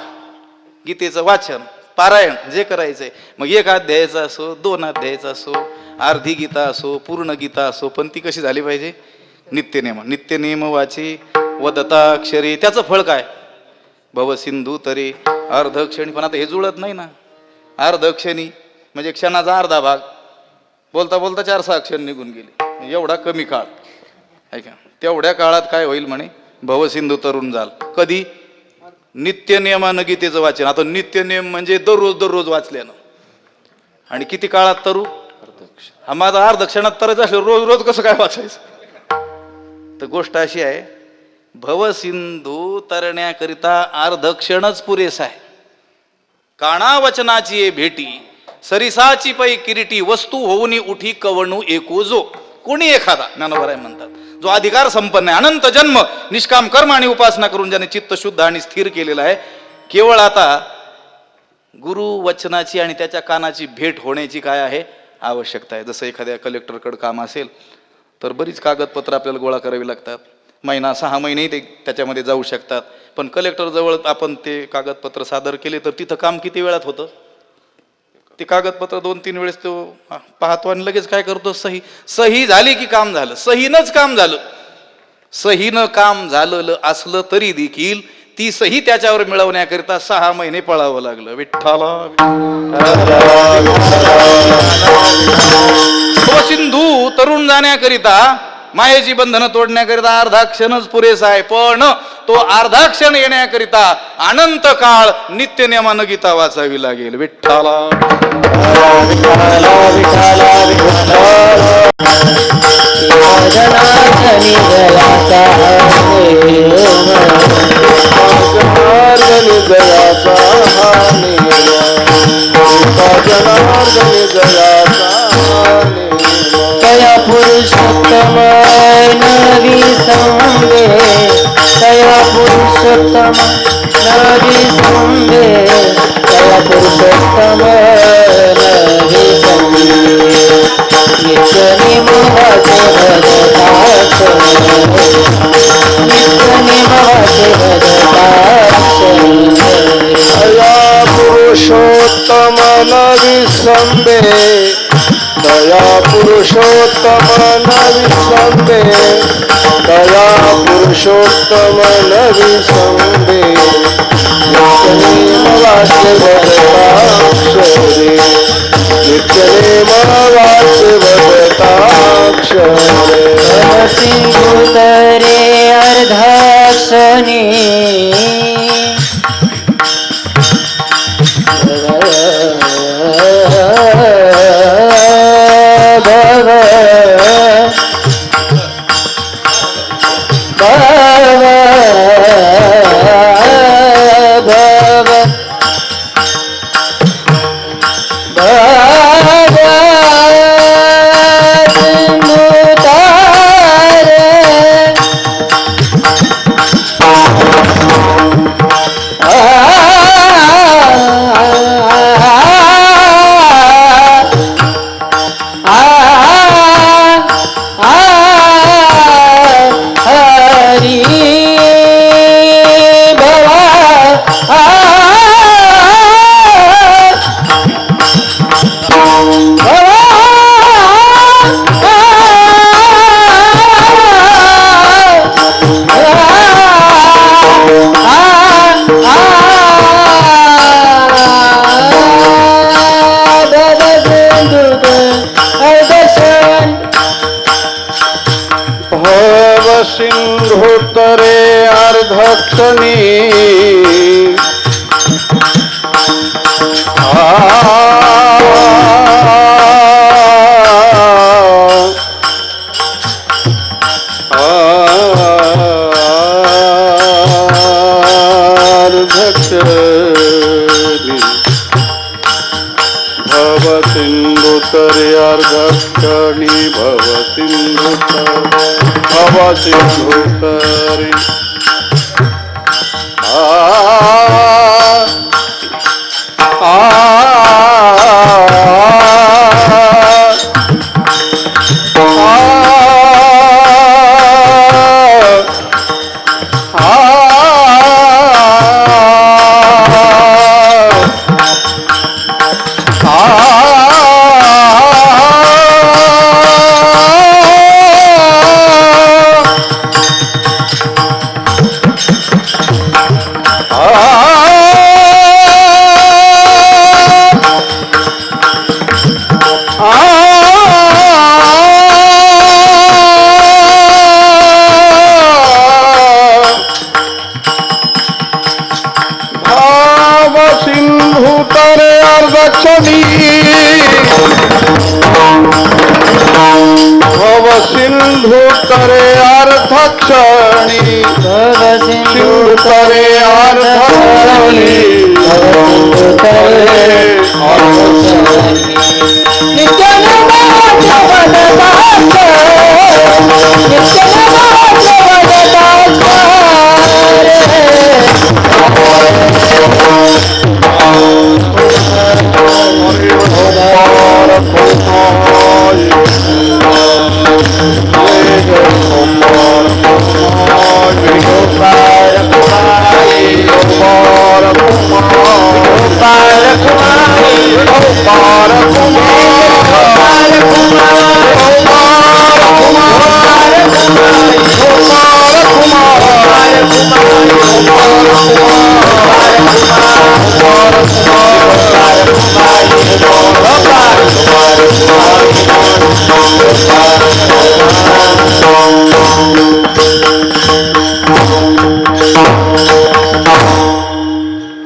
गीतेचं वाचन, पारायण जे करायचंय, मग 1 अध्यायाचा असो, 2 अध्यायाचा असो, अर्धी गीता असो, पूर्ण गीता असो, पण ती कशी झाली पाहिजे? नित्य नियम. नित्य नियम वाची वदता अक्षरी. त्याचं फळ काय? भवसिंधू तरे अर्धक्षणी. पण आता हे जुळत नाही ना. अर्धक्षणी म्हणजे क्षणाचा अर्धा भाग. बोलता बोलता 4-6 क्षण निघून गेले. एवढा कमी काळ ऐका, तेवढ्या काळात काय होईल म्हणे? भवसिंधू तरुण जाल. कधी? नित्य नियमानं गीतेचं वाचन. आता नित्य नियम म्हणजे दररोज वाचल्यानं. आणि किती काळात तरू? हा माझा अर्ध क्षणात तरच असलं, रोज कसं काय वाचायचं? तर गोष्ट अशी आहे, भवसिंधू तरण्याकरिता अर्ध क्षणच पुरेसा आहे. काना वचनाची ये भेटी सरिसाची पै किरीटी वस्तू होऊनी उठी कवणू एकू जो. कोणी एखादा ज्ञानोबराय म्हणतात जो अधिकार संपन्न आहे, अनंत जन्म निष्काम कर्म आणि उपासना करून ज्याने चित्त शुद्ध आणि स्थिर केलेलं आहे, केवळ आता गुरु वचनाची आणि त्याच्या कानाची भेट होण्याची काय आहे आवश्यकता आहे. जसं एखाद्या कलेक्टरकडे काम असेल तर बरीच कागदपत्र आपल्याला गोळा करावी लागतात. महिना 6 महिनेही ते त्याच्यामध्ये जाऊ शकतात. पण कलेक्टरजवळ आपण ते कागदपत्र सादर केले तर तिथं काम किती वेळात होतं? ते कागदपत्र 2-3 वेळेस तो पाहतो आणि लगेच काय करतो, सही झाली की काम झालं. सहीनंच काम झालं. सहीनं काम झालेलं असलं तरी देखील ती सही त्याच्यावर मिळवण्याकरिता 6 महिने पळावं लागलं. विठ्ठला सिंधू तरुण जाण्याकरिता, मायेची बंधनं तोडण्याकरिता अर्धा क्षणच पुरेसा आहे. पण तो अर्धा क्षण येण्याकरिता अनंत काळ नित्य नियमानं गीता वाचावी लागेल. विठ्ठला तया पुरुषोत्तम नवी संगे, तया पुरुषोत्तम नवी संगे, तया पुरुषोत्तम नवी संगे. नित्य नियमाचे भजताक्ष, नित्य नियमाचे भजताक्ष. तया पुरुषोत्तम नविसंबे, तया पुरुषोत्तम नविसंबे, तया पुरुषोत्तम नविसंबे. नित्यनेमवाचे वदताक्षरे, नित्यनेमवाचे वदताक्षरे. सिंधुतरे अर्धाक्षणी, सिंधुतरे अर्धक्षणी. भव सिंधुतरे अर्धक्षणी, भव सिंधुतरे, भव सिंधुतरे. सिंधुतरे अर्धक्षणी, भव सिंधुतरे अर्धक्षणी, सिंधुतरे अर्धक्षणी,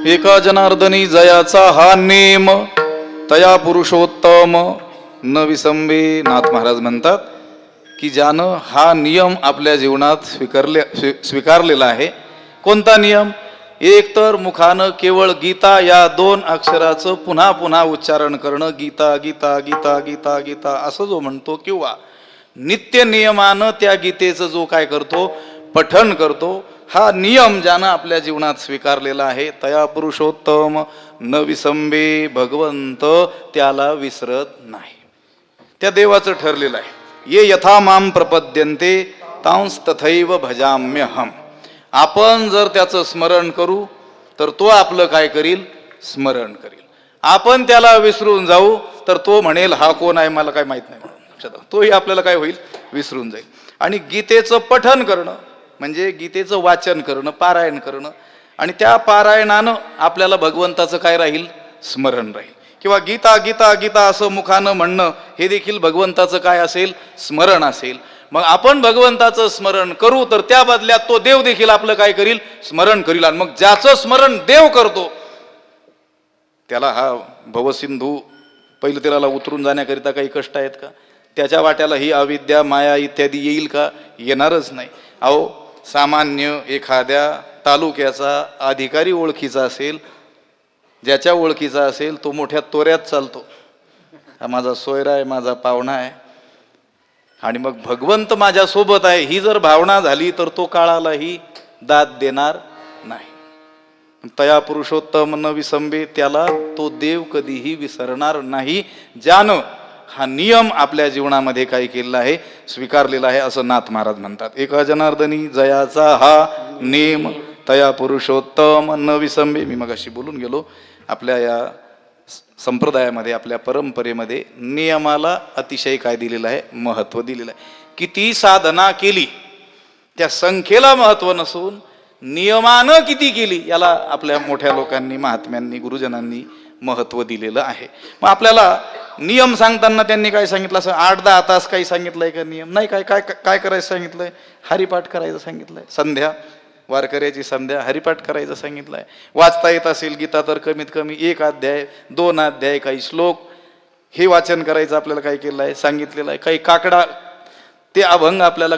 एका जनार्दनी जयाचा हा नेम तया पुरुषोत्तम न विसंबे. नाथ महाराज म्हणतात की ज्यानं हा नियम आपल्या जीवनात स्वीकारलेला आहे. कोणता नियम? एक तर मुखानं केवळ गीता या 2 अक्षराचं पुन्हा पुन्हा उच्चारण करणं, गीता गीता गीता गीता गीता असं जो म्हणतो, किंवा नित्य नियमानं त्या गीतेचं जो काय करतो, पठण करतो, हा नियम ज्यानं आपल्या जीवनात स्वीकारलेला आहे. तया पुरुषोत्तम न विसंबे. भगवंत त्याला विसरत नाही. त्या देवाचं ठरलेलं आहे. ये यथा माम प्रपद्यन्ते तांस तथैव भजाम्यहम. आपण जर त्याचं स्मरण करू तर तो आपलं काय करील? स्मरण करील. आपण त्याला विसरून जाऊ तर तो म्हणेल हा कोण आहे मला काय माहित नाही म्हणून. तोही आपल्याला काय होईल? विसरून जाईल. आणि गीतेचं पठन करणं म्हणजे गीतेचं वाचन करणं, पारायण करणं, आणि त्या पारायणानं आपल्याला भगवंताचं काय राहील? स्मरण राहील. किंवा गीता गीता गीता असं मुखानं म्हणणं हे देखील भगवंताचं काय असेल? स्मरण असेल. मग आपण भगवंताचं स्मरण करू तर त्या बदल्यात तो देव देखील आपलं काय करील? स्मरण करील. आणि मग ज्याचं स्मरण देव करतो त्याला हा भवसिंधू पैलतीराला उतरून जाण्याकरिता काही कष्ट आहेत का? त्याच्या वाट्याला ही अविद्या माया इत्यादी येईल का? येणारच नाही. अहो, सामान्य एखाद्या तालुक्याचा अधिकारी ओळखीचा असेल, ज्याच्या ओळखीचा असेल तो मोठ्या तोऱ्यात चालतो, हा माझा सोयरा आहे, माझा पाहुणा आहे, आणि मग भगवंत माझ्या सोबत आहे ही जर भावना झाली तर तो काळालाही दाद देणार नाही. तया पुरुषोत्तम न विसंबे. त्याला तो देव कधीही विसरणार नाही, ज्यानं हा नियम आपल्या जीवनामध्ये काय केलेला आहे? स्वीकारलेला आहे, असं नाथ महाराज म्हणतात. एका जनार्दनी जयाचा हा नेम तया पुरुषोत्तम न विसंबे. मी मगाशी बोलून गेलो, आपल्या या संप्रदायामध्ये, आपल्या परंपरेमध्ये नियमाला अतिशय काय दिलेलं आहे? महत्त्व दिलेलं आहे. किती साधना केली त्या संख्येला महत्त्व नसून नियमानं किती केली याला आपल्या मोठ्या लोकांनी, महात्म्यांनी, गुरुजनांनी महत्त्व दिलेलं आहे. मग आपल्याला नियम सांगताना त्यांनी काय सांगितलं? असं 8-10 तास काही सांगितलंय का नियम? नाही. काय काय काय करायचं सांगितलंय? हरिपाठ करायचं सांगितलंय. संध्या, वारकऱ्याची संध्या हरिपाठ करायचं सांगितलंय. वाचता येत असेल गीता तर कमीत कमी 1 अध्याय, 2 अध्याय, काही श्लोक हे वाचन करायचं आपल्याला काय केलं आहे? सांगितलेलं आहे. काही काकडा ते अभंग आपल्याला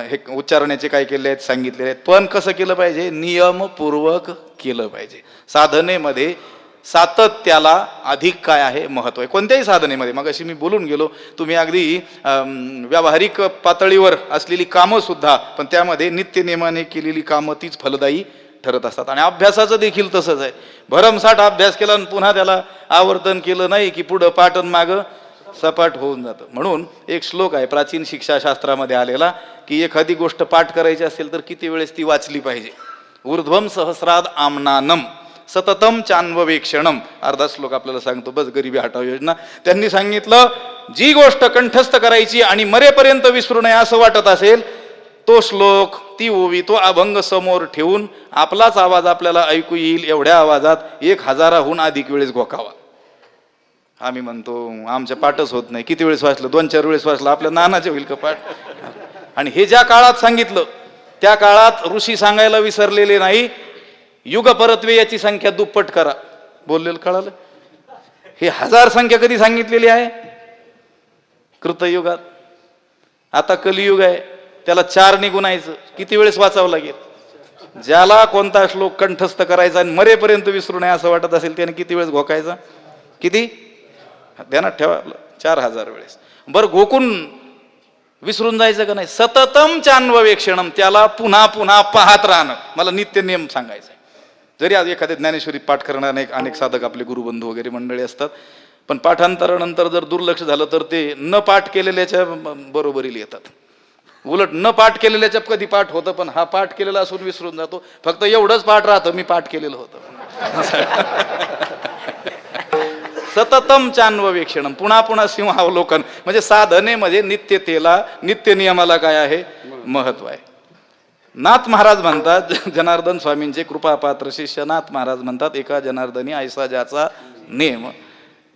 हे उच्चारण्याचे काय केले आहेत? सांगितलेले आहेत. पण कसं केलं पाहिजे? नियमपूर्वक केलं पाहिजे. साधनेमध्ये सातत्याला अधिक काय आहे? महत्व आहे. कोणत्याही साधनेमध्ये. मग अशी मी बोलून गेलो, तुम्ही अगदी व्यावहारिक पातळीवर असलेली कामं सुद्धा, पण त्यामध्ये नित्य नियमाने केलेली कामं तीच फलदायी ठरत असतात. आणि अभ्यासाचं देखील तसंच आहे. भरमसाठ अभ्यास केला आणि पुन्हा त्याला आवर्तन केलं नाही की पुढं पाठन मागं सपाट होऊन जातं. म्हणून एक श्लोक आहे प्राचीन शिक्षाशास्त्रामध्ये आलेला की एखादी गोष्ट पाठ करायची असेल तर किती वेळेस ती वाचली पाहिजे. ऊर्ध्वम सहस्राद आमनानम सततम चान्ववेक्षणम. अर्धा श्लोक आपल्याला सांगतो, बस गरिबी हटाव योजना. त्यांनी सांगितलं जी गोष्ट कंठस्थ करायची आणि मरेपर्यंत विसरू नये असं वाटत असेल, तो श्लोक, ती ओवी, तो अभंग समोर ठेवून आपलाच आवाज आपल्याला ऐकू येईल एवढ्या आवाजात 1000हून अधिक वेळेस घोकावा. आम्ही म्हणतो आमच्या पाठच होत नाही. किती वेळेस वाचलं? 2-4 वेळेस वाचलं. आपल्या नानाचे होईल का पाठ? आणि हे ज्या काळात सांगितलं त्या काळात ऋषी सांगायला विसरलेले नाही, युग परत्वे याची संख्या दुप्पट करा बोललेलं कळालं. हे 1000 संख्या कधी सांगितलेली आहे? कृतयुगात. आता कलियुग आहे, त्याला 4 ने गुणायचं. किती वेळेस वाचावं लागेल? ज्याला कोणता श्लोक कंठस्थ करायचा आणि मरेपर्यंत विसरू नये असं वाटत असेल त्याने किती वेळेस घोकायचा? किती? ध्यानात ठेवा, 4000 वेळेस. बरं, घोकून विसरून जायचं का नाही? सततम चान्ववेक्षणम. त्याला पुन्हा पुन्हा पाहत राहणं. मला नित्य नियम सांगायचा आहे. जरी आज एखाद्या ज्ञानेश्वरी पाठ करणारे अनेक साधक आपले गुरुबंधू वगैरे मंडळी असतात, पण पाठांतरानंतर जर दुर्लक्ष झालं तर ते न पाठ केलेल्याच्या बरोबरीला येतात. उलट न पाठ केलेल्याच्या कधी पाठ होतं, पण हा पाठ केलेला असून विसरून जातो. फक्त एवढंच पाठ राहतं, मी पाठ केलेलं होतं. सततम चान्ववेक्षणम. पुन्हा पुन्हा सिंहावलोकन. म्हणजे साधनेमध्ये नित्यतेला, नित्य नियमाला काय आहे? महत्व आहे. नाथ महाराज म्हणतात, जनार्दन स्वामींचे कृपापात्र शिष्य नाथ महाराज म्हणतात, एका जनार्दनी ऐसा ज्याचा नेम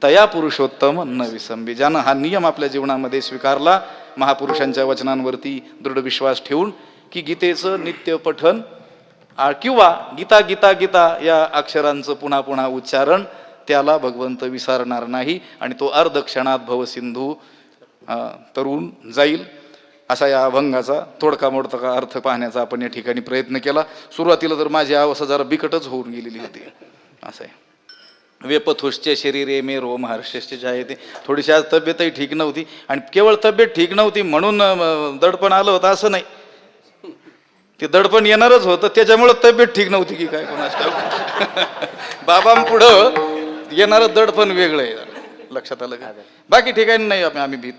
तया पुरुषोत्तम न विसंबी. ज्यानं हा नियम आपल्या जीवनामध्ये स्वीकारला, महापुरुषांच्या वचनांवरती दृढ विश्वास ठेवून, की गीतेचं नित्य पठन किंवा गीता गीता गीता या अक्षरांचं पुन्हा पुन्हा उच्चारण, त्याला भगवंत विसरणार नाही आणि तो अर्ध क्षणात भवसिंधू तरुण जाईल. असा या अभंगाचा तोडका मोडका अर्थ पाहण्याचा आपण या ठिकाणी प्रयत्न केला. सुरुवातीला तर माझी अवस्था जरा बिकटच होऊन गेलेली होती. असं आहे, वेपथुष्चे शरीरे मे रोमहर्षश्च जायते. थोडीशी आज तब्येतही ठीक नव्हती आणि केवळ तब्येत ठीक नव्हती म्हणून दडपण आलं होतं असं नाही. ते दडपण येणारच होतं, त्याच्यामुळं तब्येत ठीक नव्हती की काय कोणाच बाबांपुढं येणारं दडपण वेगळं आहे, लक्षात आलं का? बाकी ठिकाणी नाही आम्ही भीत.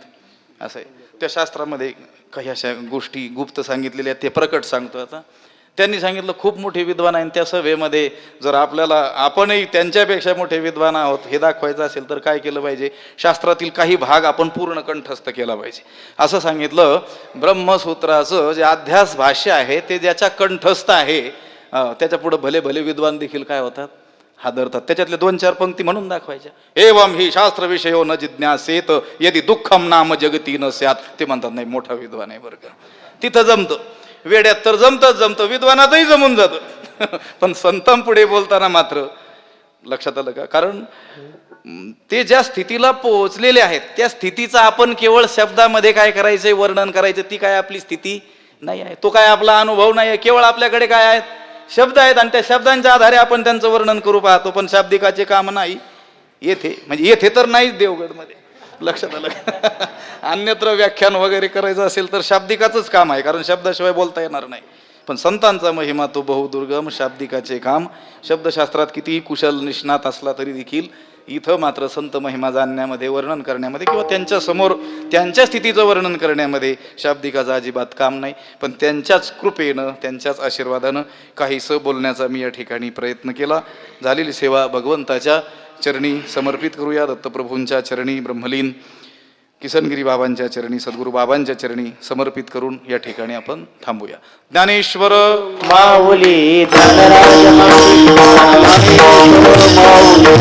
असं आहे, त्या शास्त्रामध्ये काही अशा गोष्टी गुप्त सांगितलेल्या आहेत, ते प्रकट सांगतो. आता त्यांनी सांगितलं खूप मोठे विद्वान आहे, त्या सभेमध्ये जर आपल्याला आपणही त्यांच्यापेक्षा मोठे विद्वान आहोत हे दाखवायचं असेल तर काय केलं पाहिजे, शास्त्रातील काही भाग आपण पूर्ण कंठस्थ केला पाहिजे. असं सांगितलं. ब्रह्मसूत्राचं जे अध्यास भाष्य आहे ते ज्याच्या कंठस्थ आहे त्याच्या पुढे भले भले विद्वान देखील काय होतात, हादरतात. त्याच्यातले 2-4 पंक्ती म्हणून दाखवायच्या. एवं ही शास्त्र विषयो न जिज्ञासेत यदि दुःखम नाम जगती न स्यात. ते म्हणतात नाही मोठा विद्वान आहे बरं का. तिथं जमतं, वेड्यात तर जमतं, विद्वानातही जमून जातं. पण संतांपुढे बोलताना मात्र लक्षात आलं का, कारण ते ज्या स्थितीला पोहोचलेले आहेत त्या स्थितीचं आपण केवळ शब्दामध्ये काय करायचंय, वर्णन करायचं, ती काय आपली स्थिती नाही आहे, तो काय आपला अनुभव नाही आहे. केवळ आपल्याकडे काय आहेत, शब्द आहेत आणि त्या शब्दांच्या आधारे आपण त्यांचं वर्णन करू पाहतो. पण शाब्दिकाचे काम नाही येथे, म्हणजे येथे तर नाहीच देवगडमध्ये, लक्षात आलं. अन्यत्र व्याख्यान वगैरे करायचं असेल तर शाब्दिकाचंच काम आहे, कारण शब्दाशिवाय बोलता येणार नाही. पण संतांचा महिमा तो बहुदुर्गम, शाब्दिकाचे काम. शब्दशास्त्रात कितीही कुशल निष्णात असला तरी देखील इथं मात्र संत महिमा जाणण्यामध्ये, वर्णन करण्यामध्ये किंवा त्यांच्या समोर त्यांच्या स्थितीचं वर्णन करण्यामध्ये शाब्दिकाचं अजिबात काम नाही. पण त्यांच्याच कृपेनं, त्यांच्याच आशीर्वादानं काहीसं बोलण्याचा मी या ठिकाणी प्रयत्न केला. झालेली सेवा भगवंताच्या चरणी समर्पित करूया. दत्तप्रभूंच्या चरणी, ब्रह्मलीन किसनगिरी बाबांच्या चरणी, सद्गुरू बाबांच्या चरणी समर्पित करून या ठिकाणी आपण थांबूया. ज्ञानेश्वर माऊली धनराज माऊली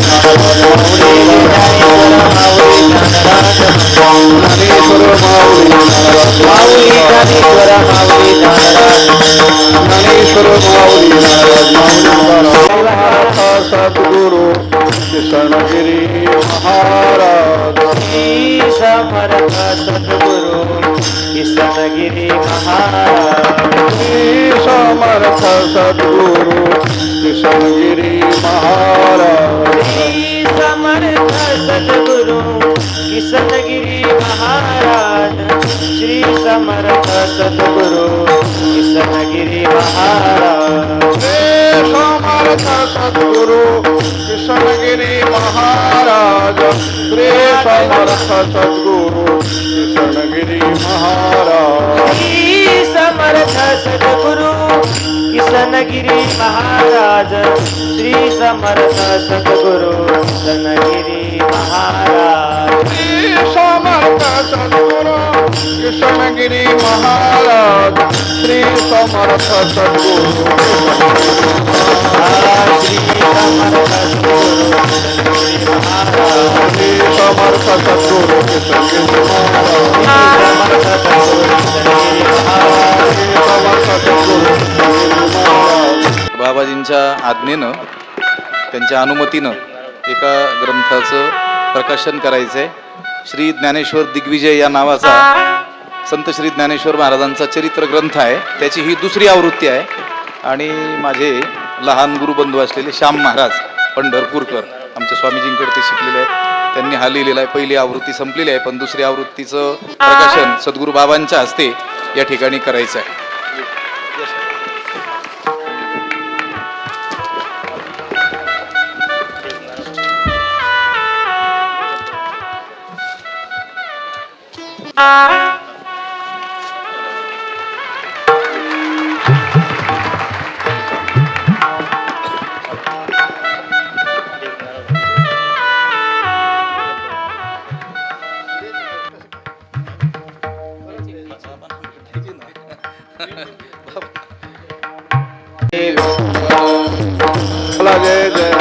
सद्गुरु कृष्णगिरी महाराज. समर्थ सद्गुरु किसनगिरी महाराज. समर्थ सद्गुरु कृष्णगिरी महाराज. समर्थ सद्गुरु किसनगिरी महाराज. श्री समर्थ सद्गुरु किसनगिरी महाराज. समर्थ सद्गुरु कृष्णगिरी महाराज. श्री समर्थ सद्गुरु कृष्णगिरी महाराज. समर्थ सद्गुरु किसनगिरी महाराज. श्री समर्थ सद्गुरु किसनगिरी महाराज. समर्थ सद्गुरु कृष्णगिरी महाराज. श्री समर्थ सद्गुरु श्री समर्थ सद्गुरु किसनगिरी महाराज. श्री समर्थ सद्गुरु कृष्णगिरी महाराज. समर्थ सद्गुरु किसनगिरी महाराज. समर्थ सद्गुरु कृष्णगिरी महाराज. बाबाजींच्या आज्ञेनं, त्यांच्या अनुमतीनं एका ग्रंथाचं प्रकाशन करायचं आहे. श्री ज्ञानेश्वर दिग्विजय या नावाचा संत श्री ज्ञानेश्वर महाराजांचा चरित्र ग्रंथ आहे. त्याची ही 2री आवृत्ती आहे आणि माझे लहान गुरुबंधू असलेले श्याम महाराज पंढरपूरकर, आमच्या स्वामीजींकडे ते शिकलेले आहेत, त्यांनी हा लिहिलेला आहे. पहिली आवृत्ती संपलेली आहे, पण 2री आवृत्तीचं प्रकाशन सद्गुरू बाबांच्या हस्ते या ठिकाणी करायचं आहे. जय जय